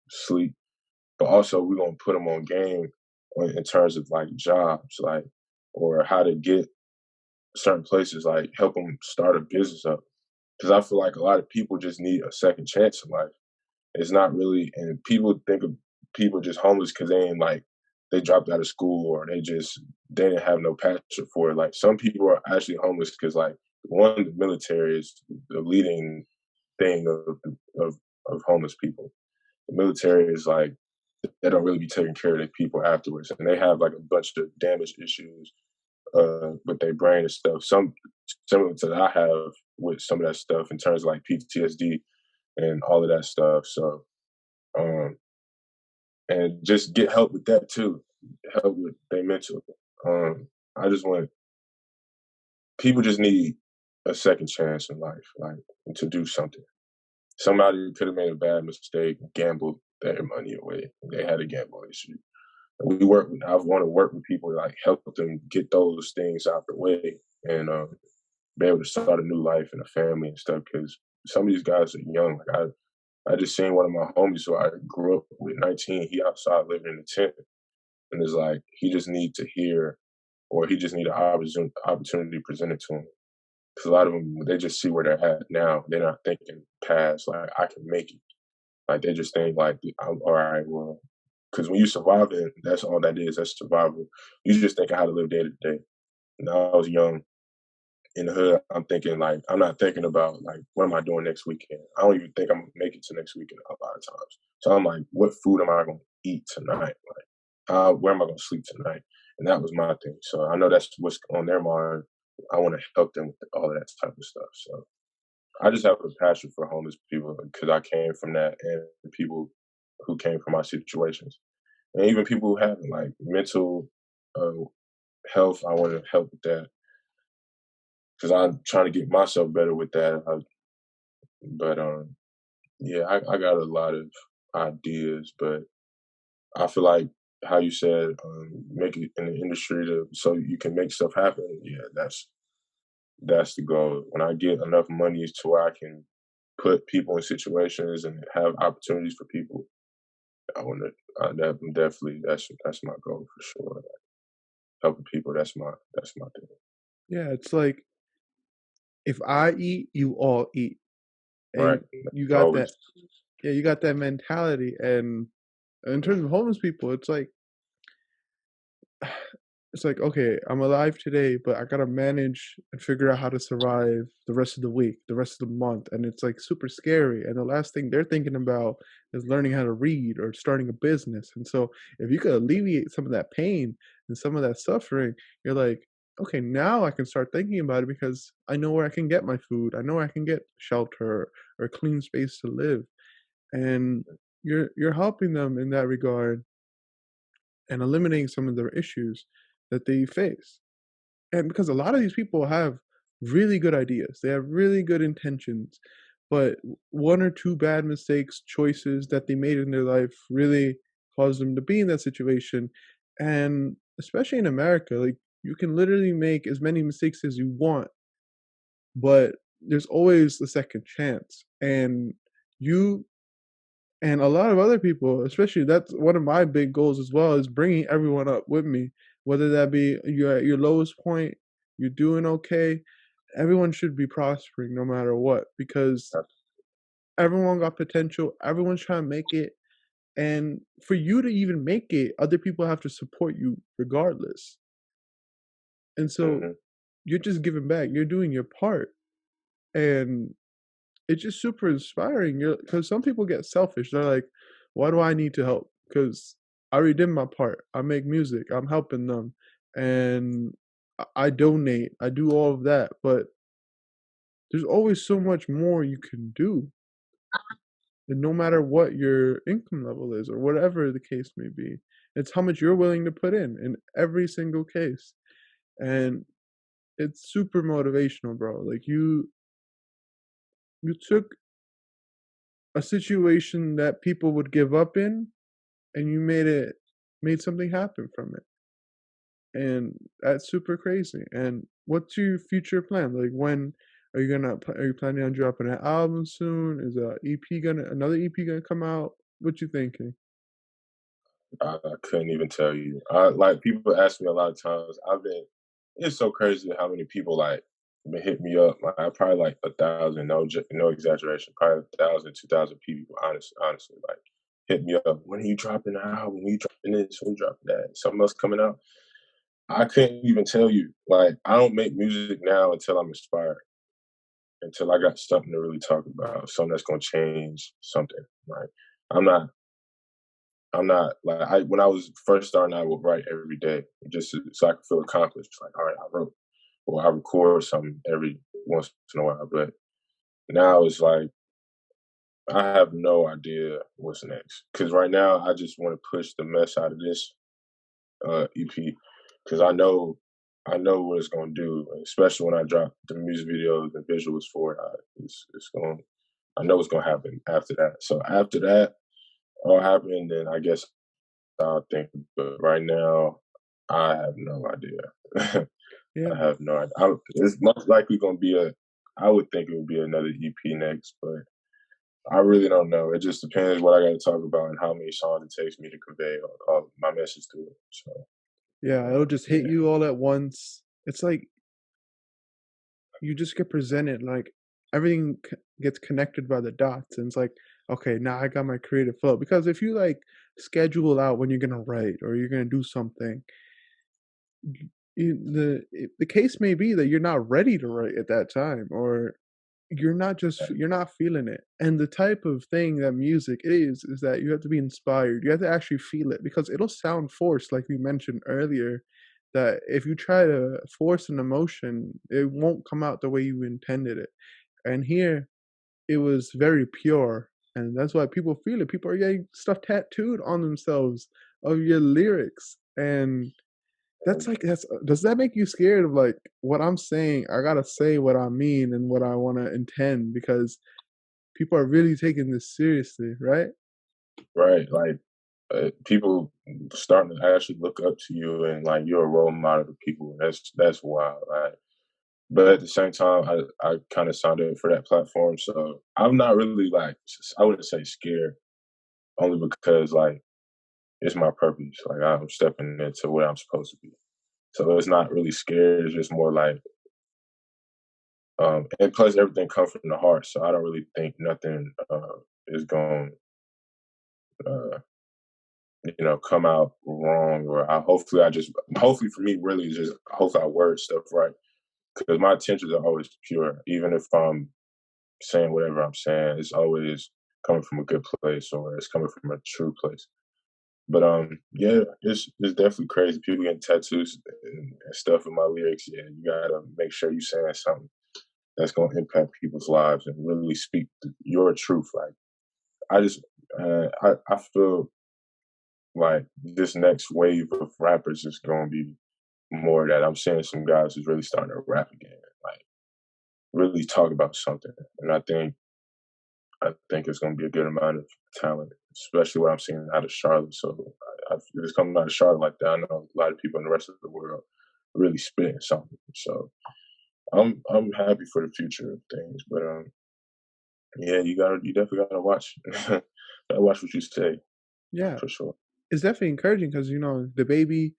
sleep. But also we're gonna put them on game in terms of like jobs, like or how to get certain places, like help them start a business up. Because I feel like a lot of people just need a second chance in life. It's not really, and people think of people just homeless because they ain't like they dropped out of school or they didn't have no passion for it. Like some people are actually homeless because like one, the military is the leading thing of homeless people. The military is like they don't really be taking care of their people afterwards, and they have like a bunch of damage issues with their brain and stuff. Some similar to that I have with some of that stuff in terms of like PTSD and all of that stuff. So um, and just get help with that too. Help with their mental. I just want people just need a second chance in life, like to do something. Somebody could have made a bad mistake, gambled their money away. They had a gamble issue. And I want to work with people to like help them get those things out the way and be able to start a new life and a family and stuff. Because some of these guys are young. Like I just seen one of my homies who I grew up with, 19. He outside living in a tent, and it's like he just need to hear, or he just need an opportunity presented to him. Because a lot of them, they just see where they're at now. They're not thinking past, like I can make it. Like they just think like, I'm all right. Well, because when you surviving, that's all that is. That's survival. You just think of how to live day to day. When I was young in the hood, I'm thinking like I'm not thinking about like what am I doing next weekend. I don't even think I'm gonna make it to next weekend a lot of times. So I'm like, what food am I gonna eat tonight? Like, where am I gonna sleep tonight? And that was my thing. So I know that's what's on their mind. I want to help them with all of that type of stuff. So I just have a passion for homeless people because I came from that, and people who came from my situations, and even people who have like mental uh, health. I want to help with that because I'm trying to get myself better with that. But yeah, I got a lot of ideas, but I feel like how you said, make it in the industry so you can make stuff happen. Yeah, that's the goal. When I get enough money to where I can put people in situations and have opportunities for people, I want to. Definitely, that's my goal for sure. Helping people, that's my thing. Yeah, it's like if I eat, you all eat, Right? and you got that. Always. Yeah, you got that mentality. And in terms of homeless people, it's like, okay, I'm alive today, but I gotta manage and figure out how to survive the rest of the week, the rest of the month. And it's like super scary. And the last thing they're thinking about is learning how to read or starting a business. And so if you could alleviate some of that pain and some of that suffering, you're like, okay, now I can start thinking about it because I know where I can get my food. I know I can get shelter or a clean space to live. And you're helping them in that regard and eliminating some of their issues that they face. And because a lot of these people have really good ideas, they have really good intentions, but one or two bad mistakes, choices that they made in their life really caused them to be in that situation. And especially in America, like you can literally make as many mistakes as you want, but there's always a second chance. And you and a lot of other people, especially that's one of my big goals as well, is bringing everyone up with me, whether that be you're at your lowest point, you're doing okay. Everyone should be prospering no matter what because everyone got potential. Everyone's trying to make it. And for you to even make it, other people have to support you regardless. And so Hmm. you're just giving back, you're doing your part. And it's just super inspiring. You're because some people get selfish. They're like, "Why do I need to help? Because I already did my part. I make music. I'm helping them, and I donate. I do all of that. But there's always so much more you can do, and no matter what your income level is or whatever the case may be, it's how much you're willing to put in every single case, and it's super motivational, bro. Like you took a situation that people would give up in and you made something happen from it. And that's super crazy. And what's your future plan? Like when are you planning on dropping an album soon? Is a EP gonna another EP gonna come out? What you thinking? I couldn't even tell you. I like people ask me a lot of times. It's so crazy how many people like been hit me up. Like, I probably like 1,000, no exaggeration, probably 1,000, 2,000 people. Honestly, like hit me up. When are you dropping the album? When you dropping this? When you dropping that? Something else coming out? I couldn't even tell you. Like I don't make music now until I'm inspired, until I got something to really talk about, something that's gonna change something. Like I'm not I'm not like when I was first starting, I would write every day just so I could feel accomplished. Like, all right, I wrote, or I record something every once in a while. But now it's like I have no idea what's next because right now I just want to push the mess out of this EP because I know what it's gonna do, especially when I drop the music videos and visuals for it. It's going. I know what's gonna happen after that. So after that all happened, then I guess I'll think. But right now, I have no idea. Yeah. I have no idea. It's most likely going to be I would think it would be another EP next, but I really don't know. It just depends what I got to talk about and how many songs it takes me to convey all my message to it. So, Yeah, it'll just hit yeah. you all at once. It's like you just get presented like everything gets connected by the dots and it's like okay now I got my creative flow because if you like schedule out when you're gonna write or you're gonna do something the case may be that you're not ready to write at that time or you're not feeling it. And the type of thing that music is that you have to be inspired. You have to actually feel it because it'll sound forced, like we mentioned earlier, that if you try to force an emotion, it won't come out the way you intended it. And here, it was very pure, and that's why people feel it. People are getting stuff tattooed on themselves of your lyrics, and that's does that make you scared of, like, what I'm saying, I gotta say what I mean and what I wanna intend because people are really taking this seriously, right? right. Like people starting to actually look up to you, and like you're a role model to people. That's wild. Right? But at the same time, I kind of signed up for that platform, so I'm not really like I wouldn't say scared, only because like it's my purpose. Like I'm stepping into where I'm supposed to be. So it's not really scared. It's just more like, and plus everything comes from the heart. So I don't really think nothing is going, uh, come out wrong. Or hopefully for me, really, just hopefully I word stuff right because my intentions are always pure. Even if I'm saying whatever I'm saying, it's always coming from a good place or it's coming from a true place. But yeah, it's definitely crazy. People getting tattoos and stuff in my lyrics. Yeah, you gotta make sure you saying something that's gonna impact people's lives and really speak your truth. Like I just, I feel like this next wave of rappers is gonna be more of that. I'm seeing some guys who's really starting to rap again, like really talk about something, and I think it's going to be a good amount of talent, especially what I'm seeing out of Charlotte. So if it's coming out of Charlotte like that, I know a lot of people in the rest of the world really spitting something. So I'm happy for the future of things. But yeah, you definitely gotta watch, gotta watch what you say Yeah, for sure. it's definitely encouraging because the baby,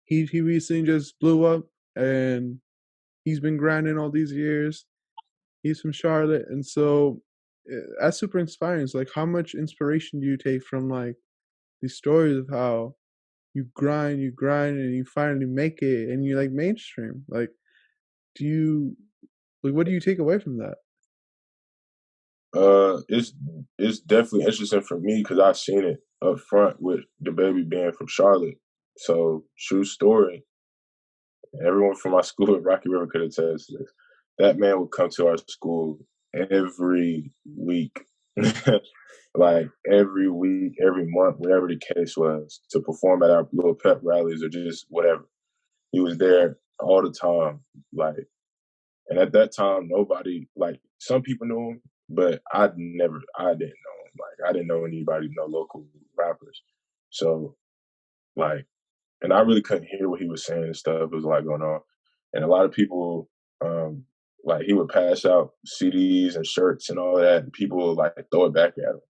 he recently just blew up, and he's been grinding all these years. He's from Charlotte, and so, that's super inspiring. It's like, how much inspiration do you take from, like, these stories of how you grind, and you finally make it, and you're, like, mainstream? Like, do you like, what do you take away from that? It's definitely interesting for me because I've seen it up front with the baby being from Charlotte. So true story. Everyone from my school at Rocky River could attest to this. That man would come to our school every week, like every week, every month, whatever the case was, to perform at our little pep rallies or just whatever. He was there all the time, like, and at that time, nobody, like, some people knew him, but I didn't know him. Like, I didn't know anybody, no local rappers. So, like, and I really couldn't hear what he was saying and stuff. It was a lot going on, and a lot of people, um, like he would pass out CDs and shirts and all that, and people would like throw it back at him,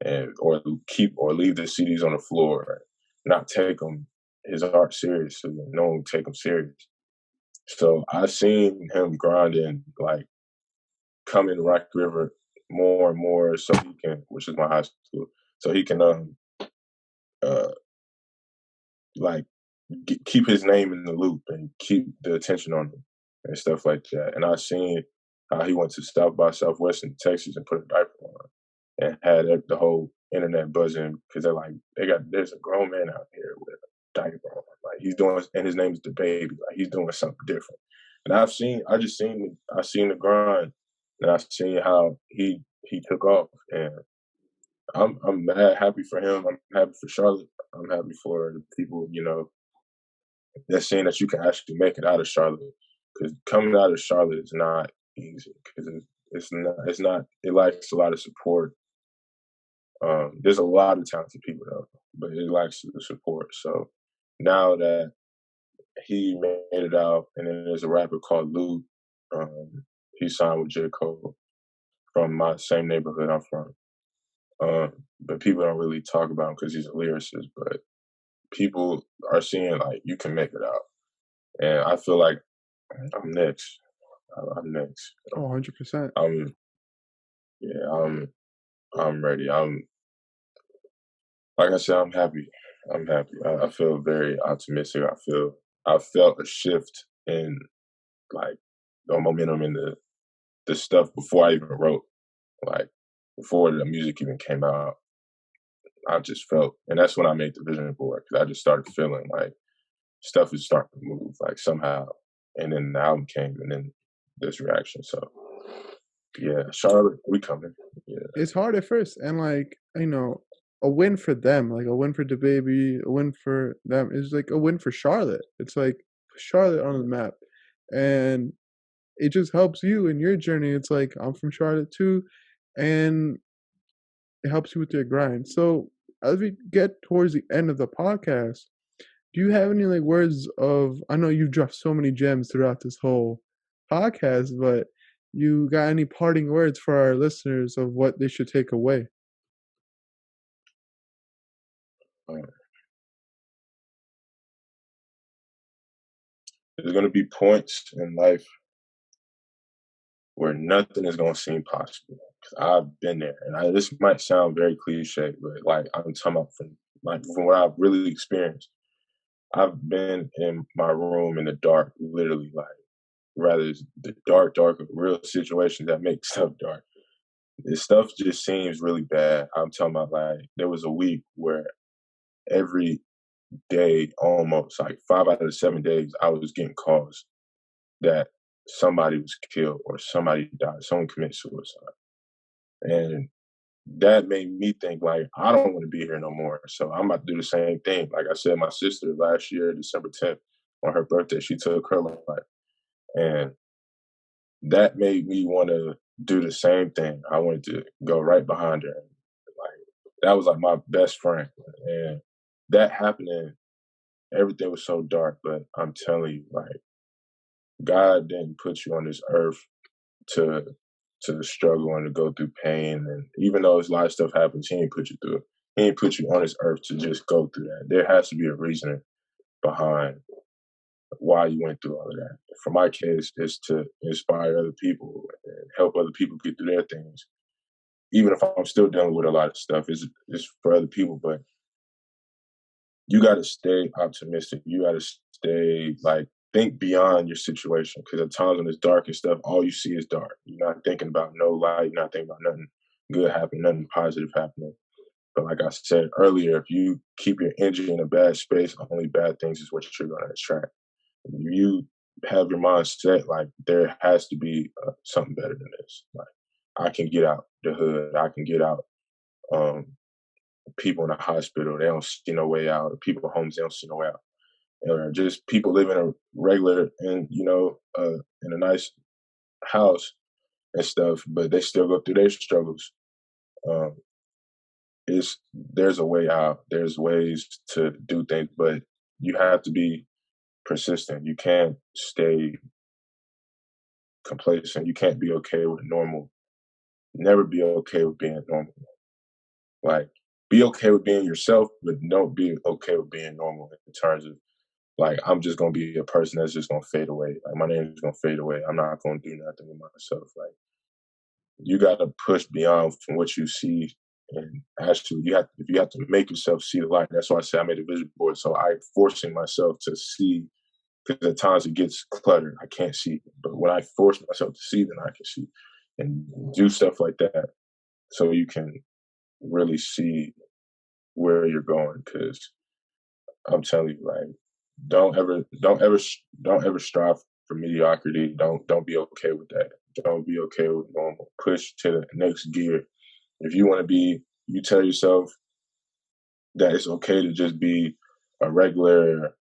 and or keep or leave the CDs on the floor, not take him his art seriously. No one would take him serious. So I seen him grinding, like coming to Rock River more and more, so he can, which is my high school, so he can uh like keep his name in the loop and keep the attention on him and stuff like that. And I seen how he went to South by Southwest in Texas and put a diaper on and had the whole internet buzzing because there's a grown man out here with a diaper on. Like he's doing, and his name is the baby. Like he's doing something different. And I seen the grind, and I seen how he took off, and I'm mad happy for him. I'm happy for Charlotte. I'm happy for the people, that's saying that you can actually make it out of Charlotte. Because coming out of Charlotte is not easy. Because it's not. It lacks a lot of support. There's a lot of talented people though, but it lacks the support. So now that he made it out, and then there's a rapper called Lou. He signed with J. Cole from my same neighborhood I'm from. But people don't really talk about him because he's a lyricist. But people are seeing like you can make it out, and I feel like I'm next. I'm next. Oh, 100%. I'm yeah. I'm ready. I'm like I said. I'm happy. I'm happy. I feel very optimistic. I felt a shift in like the momentum in the stuff before I even wrote, like before the music even came out. I just felt, and that's when I made the vision board because I just started feeling like stuff is starting to move, like somehow. And then the album came, and then this reaction. So yeah, Charlotte, we coming. Yeah, It's hard at first, and like a win for them, like a win for the baby, a win for them is like a win for Charlotte. It's like Charlotte on the map, and it just helps you in your journey. It's like I'm from Charlotte too, and it helps you with your grind. So as we get towards the end of the podcast, do you have any like words of? I know you've dropped so many gems throughout this whole podcast, but you got any parting words for our listeners of what they should take away? uh, there's gonna be points in life where nothing is gonna seem possible. 'Cause I've been there, and this might sound very cliche, but like I'm talking about from what I've really experienced. I've been in my room in the dark, literally, like rather it's the dark of real situations that make stuff dark. This stuff just seems really bad. I'm talking about like there was a week where every day, almost like 5 out of the 7 days, I was getting calls that somebody was killed or somebody died, someone committed suicide. And that made me think like I don't want to be here no more. So I'm about to do the same thing. Like I said, my sister last year, December 10th, on her birthday, she took her life. And that made me want to do the same thing. I wanted to go right behind her. Like that was like my best friend. And that happening, everything was so dark. But I'm telling you, like God didn't put you on this earth to struggle and to go through pain. And even though a lot of stuff happens, he ain't put you through it. He ain't put you on this earth to just go through that. There has to be a reason behind why you went through all of that. For my case, it's to inspire other people and help other people get through their things. Even if I'm still dealing with a lot of stuff, it's for other people. But you got to stay optimistic. You got to stay like think beyond your situation because at times when it's dark and stuff, all you see is dark. You're not thinking about no light. You're not thinking about nothing good happening, nothing positive happening. But like I said earlier, if you keep your energy in a bad space, only bad things is what you're going to attract. If you have your mind set like there has to be something better than this. Like I can get out the hood. I can get out. Um, People in the hospital, they don't see no way out. Or people at homes, they don't see no way out. Or just people living a regular and in a nice house and stuff, but they still go through their struggles. Um, there's a way out. There's ways to do things, but you have to be persistent. You can't stay complacent. You can't be okay with normal. Never be okay with being normal. Like be okay with being yourself, but don't be okay with being normal in terms of like I'm just gonna be a person that's just gonna fade away. Like my name is gonna fade away. I'm not gonna do nothing with myself. Like you gotta push beyond from what you see and actually if you have to make yourself see the light. That's why I say I made a vision board. So I forcing myself to see because at times it gets cluttered. I can't see. But when I force myself to see, then I can see and do stuff like that so you can really see where you're going. Because I'm telling you, like, don't ever strive for mediocrity. Don't be okay with that. Don't be okay with normal. Push to the next gear. If you want to be, you tell yourself that it's okay to just be a regular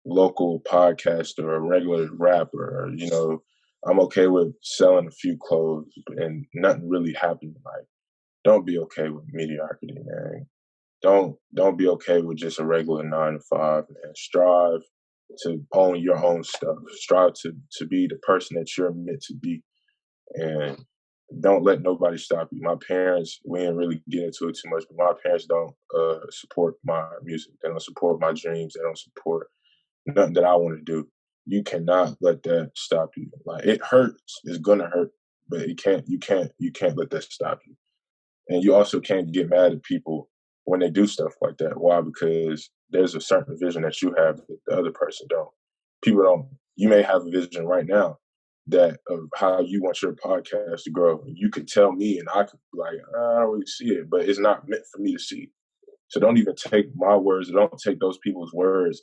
local podcaster or a regular rapper. Or, I'm okay with selling a few clothes and nothing really happening. Like, don't be okay with mediocrity, man. Don't be okay with just a regular 9 to 5, and strive to own your own stuff. Strive to be the person that you're meant to be, and don't let nobody stop you. My parents, we didn't really get into it too much, but my parents don't support my music. They don't support my dreams. They don't support nothing that I want to do. You cannot let that stop you. Like it hurts. It's gonna hurt, but you can't let that stop you. And you also can't get mad at people when they do stuff like that. Why? Because there's a certain vision that you have that the other person don't. People don't. You may have a vision right now, that of how you want your podcast to grow. You could tell me, and I could be like, I don't really see it, but it's not meant for me to see. So don't even take my words. Don't take those people's words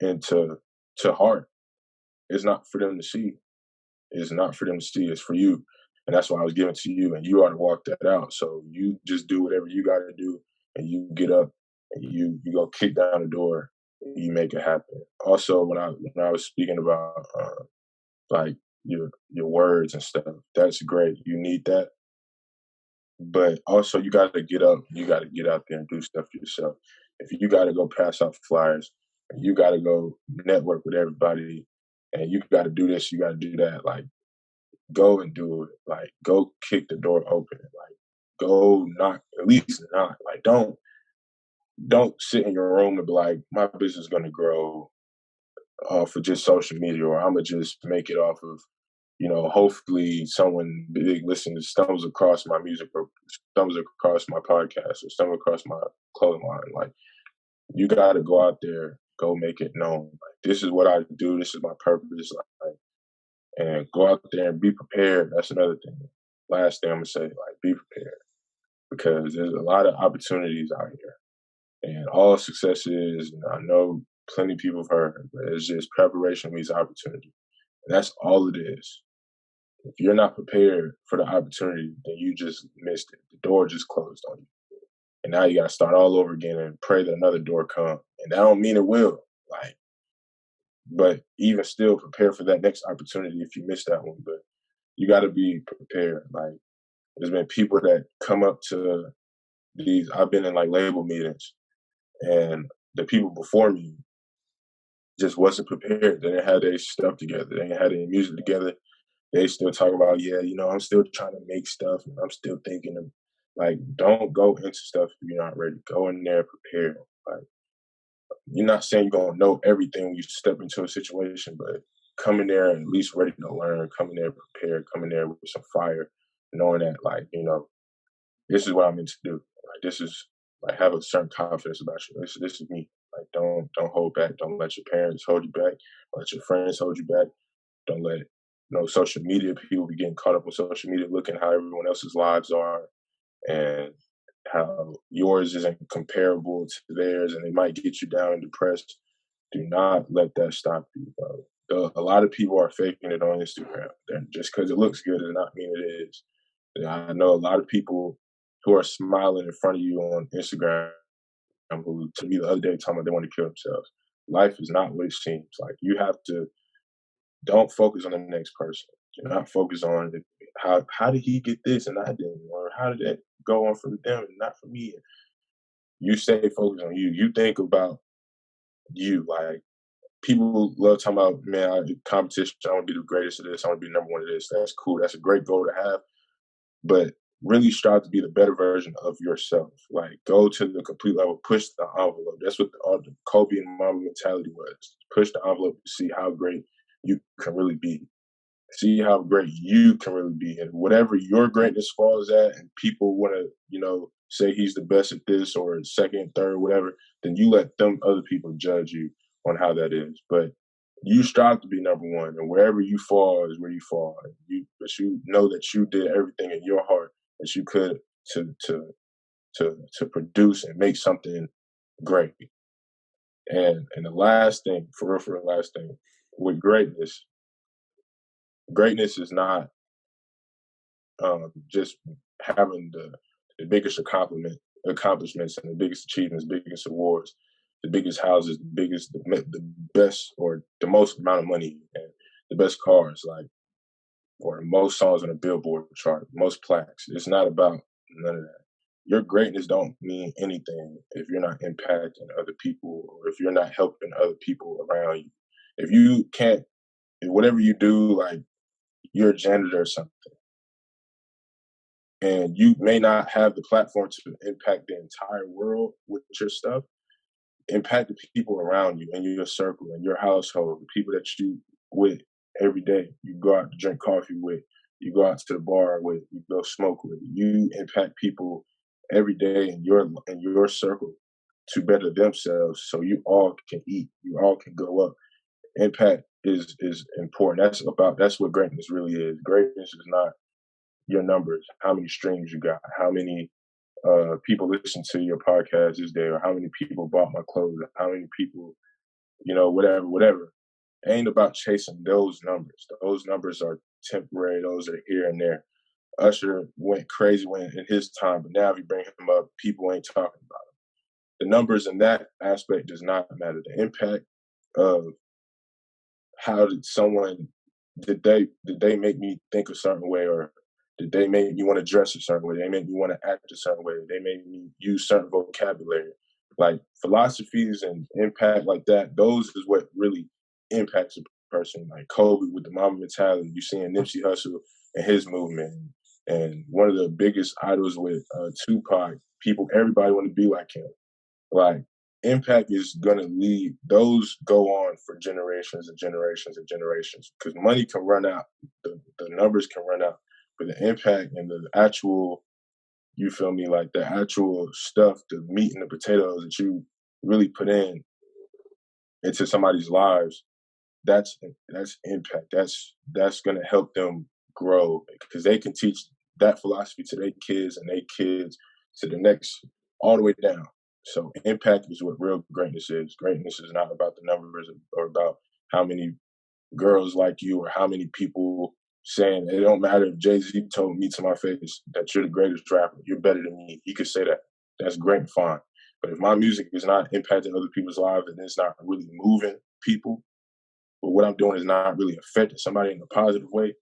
into to heart. It's not for them to see. It's not for them to see. It's for you, and that's why I was given to you, and you ought to walk that out. So you just do whatever you got to do, and you get up and you go kick down the door. And you make it happen. Also, when I was speaking about like your words and stuff, that's great. You need that, but also you got to get up. You got to get out there and do stuff yourself. If you got to go pass out flyers, and you got to go network with everybody, and you got to do this, you got to do that. Like, go and do it. Like, go kick the door open. Like, go knock. At least knock. Like, don't sit in your room and be like, my business is gonna grow off of just social media, or I'm gonna just make it off of, hopefully someone big listens, stumbles across my music, or stumbles across my podcast, or stumbles across my clothing line. Like, you got to go out there, go make it known. Like, this is what I do. This is my purpose. Like, and go out there and be prepared. That's another thing. Last thing I'm gonna say, like, be prepared, because there's a lot of opportunities out here, and all successes. And I know plenty of people have heard, but it's just preparation means opportunity, and that's all it is. If you're not prepared for the opportunity, then you just missed it. The door just closed on you, and now you got to start all over again and pray that another door come. And that don't mean it will, like, but even still, prepare for that next opportunity if you miss that one. But you got to be prepared. Like, there's been people that come up to these. I've been in like label meetings, and the people before me just wasn't prepared. They didn't have their stuff together. They didn't have their music together. They still talk about, yeah, I'm still trying to make stuff, and I'm still thinking of, like, don't go into stuff if you're not ready. Go in there prepared. Like, you're not saying you're gonna know everything when you step into a situation, but come in there and at least ready to learn. Come in there prepared. Come in there with some fire, knowing that, like, this is what I'm meant to do. Like, this is, like, have a certain confidence about you. This is me. Like, don't hold back. Don't let your parents hold you back. Don't let your friends hold you back. Don't let social media people be getting caught up with social media, looking how everyone else's lives are, and how yours isn't comparable to theirs, and it might get you down and depressed. Do not let that stop you, bro. A lot of people are faking it on Instagram. Just because it looks good does not mean it is. I know a lot of people who are smiling in front of you on Instagram who, to me, the other day, told me they want to kill themselves. Life is not what it seems. Like, you have to, don't focus on the next person. Do not focus on how did he get this and I didn't, or how did that go on for them and not for me. You stay focused on you. You think about you. Like, people love talking about, man, competition. I want to be the greatest of this. I want to be number one of this. That's cool. That's a great goal to have. But really strive to be the better version of yourself. Like, go to the complete level, push the envelope. That's what the Kobe and Mamba mentality was. Push the envelope to see how great you can really be. See how great you can really be. And whatever your greatness falls at, and people want to, say he's the best at this or second, third, whatever, then you let them other people judge you on how that is. But you strive to be number one, and wherever you fall is where you fall. But you know that you did everything in your heart that you could to produce and make something great. And the last thing, for real, last thing, with greatness is not just having the biggest accomplishments and the biggest achievements, biggest awards, the biggest houses, the best or the most amount of money, and the best cars, like, or most songs on a Billboard chart, most plaques. It's not about none of that. Your greatness don't mean anything if you're not impacting other people, or if you're not helping other people around you. If you can't, if whatever you do, like, you're a janitor or something, and you may not have the platform to impact the entire world with your stuff, impact the people around you in your circle, in your household, the people that you with every day. You go out to drink coffee with, you go out to the bar with, you go smoke with. You impact people every day in your circle to better themselves, so you all can eat, you all can go up. impact is important. That's what greatness really is. Greatness is not your numbers, how many streams you got, how many people listen to your podcast is there, or how many people bought my clothes, or how many people, whatever. It ain't about chasing those numbers. Those numbers are temporary. Those are here and there. Usher went crazy when in his time, but now if you bring him up, people ain't talking about him. The numbers in that aspect does not matter. The impact of how did they make me think a certain way, or did they make me want to dress a certain way? They made me want to act a certain way. They made me use certain vocabulary. Like philosophies and impact like that, those is what really impacts a person. Like Kobe with the Mamba mentality, you seeing Nipsey Hussle and his movement, and one of the biggest idols with Tupac. Everybody want to be like him. Like impact is gonna lead those go on for generations and generations and generations, because money can run out, the numbers can run out, but the impact and the actual, you feel me, like the actual stuff, the meat and the potatoes that you really put into somebody's lives, that's impact. That's gonna help them grow, because they can teach that philosophy to their kids and their kids to the next, all the way down. So impact is what real greatness is. Greatness is not about the numbers or about how many girls like you or how many people saying it don't matter if Jay-Z told me to my face that you're the greatest rapper, you're better than me. He could say that. That's great and fine. But if my music is not impacting other people's lives and it's not really moving people, but what I'm doing is not really affecting somebody in a positive way,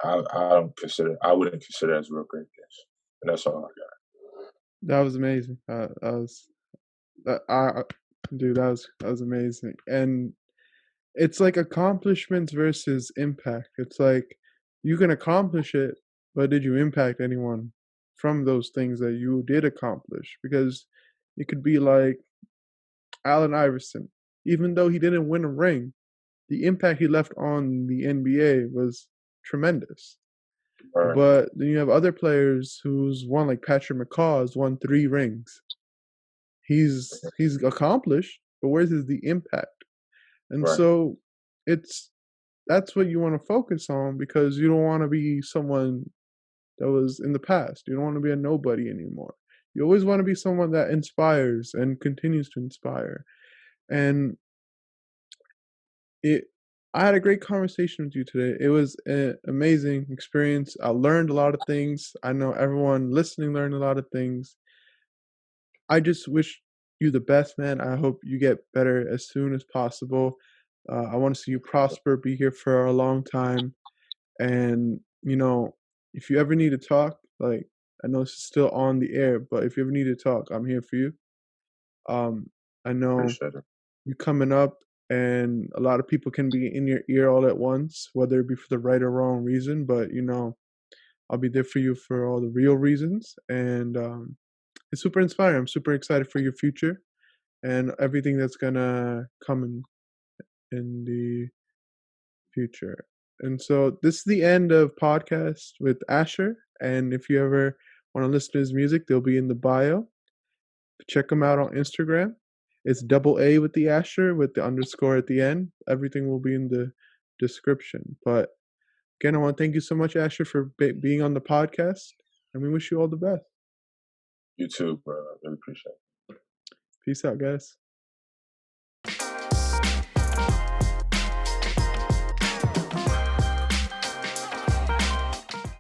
I wouldn't consider that as real greatness. And that's all I got. That was amazing. I dude, that was amazing. And it's like accomplishments versus impact. It's like you can accomplish it, but did you impact anyone from those things that you did accomplish? Because it could be like Allen Iverson. Even though he didn't win a ring, the impact he left on the NBA was tremendous. All right. But then you have other players who's won, like Patrick McCaw has won 3 rings. He's accomplished, but where's the impact? And Right. so that's what you want to focus on, because you don't want to be someone that was in the past. You don't want to be a nobody anymore. You always want to be someone that inspires and continues to inspire. And I had a great conversation with you today. It was an amazing experience. I learned a lot of things. I know everyone listening learned a lot of things. I just wish you the best, man. I hope you get better as soon as possible. I want to see you prosper, be here for a long time. And, if you ever need to talk, like, I know this is still on the air, but if you ever need to talk, I'm here for you. I know Appreciate it. you coming up, and a lot of people can be in your ear all at once, whether it be for the right or wrong reason, but, I'll be there for you for all the real reasons. And it's super inspiring. I'm super excited for your future and everything that's gonna come in the future. And so this is the end of podcast with Asher. And if you ever want to listen to his music, they'll be in the bio. Check him out on Instagram. It's AA with the Asher with the underscore at the end. Everything will be in the description. But again, I want to thank you so much, Asher, for being on the podcast. And we wish you all the best. You too, bro. I really appreciate it. Peace out, guys.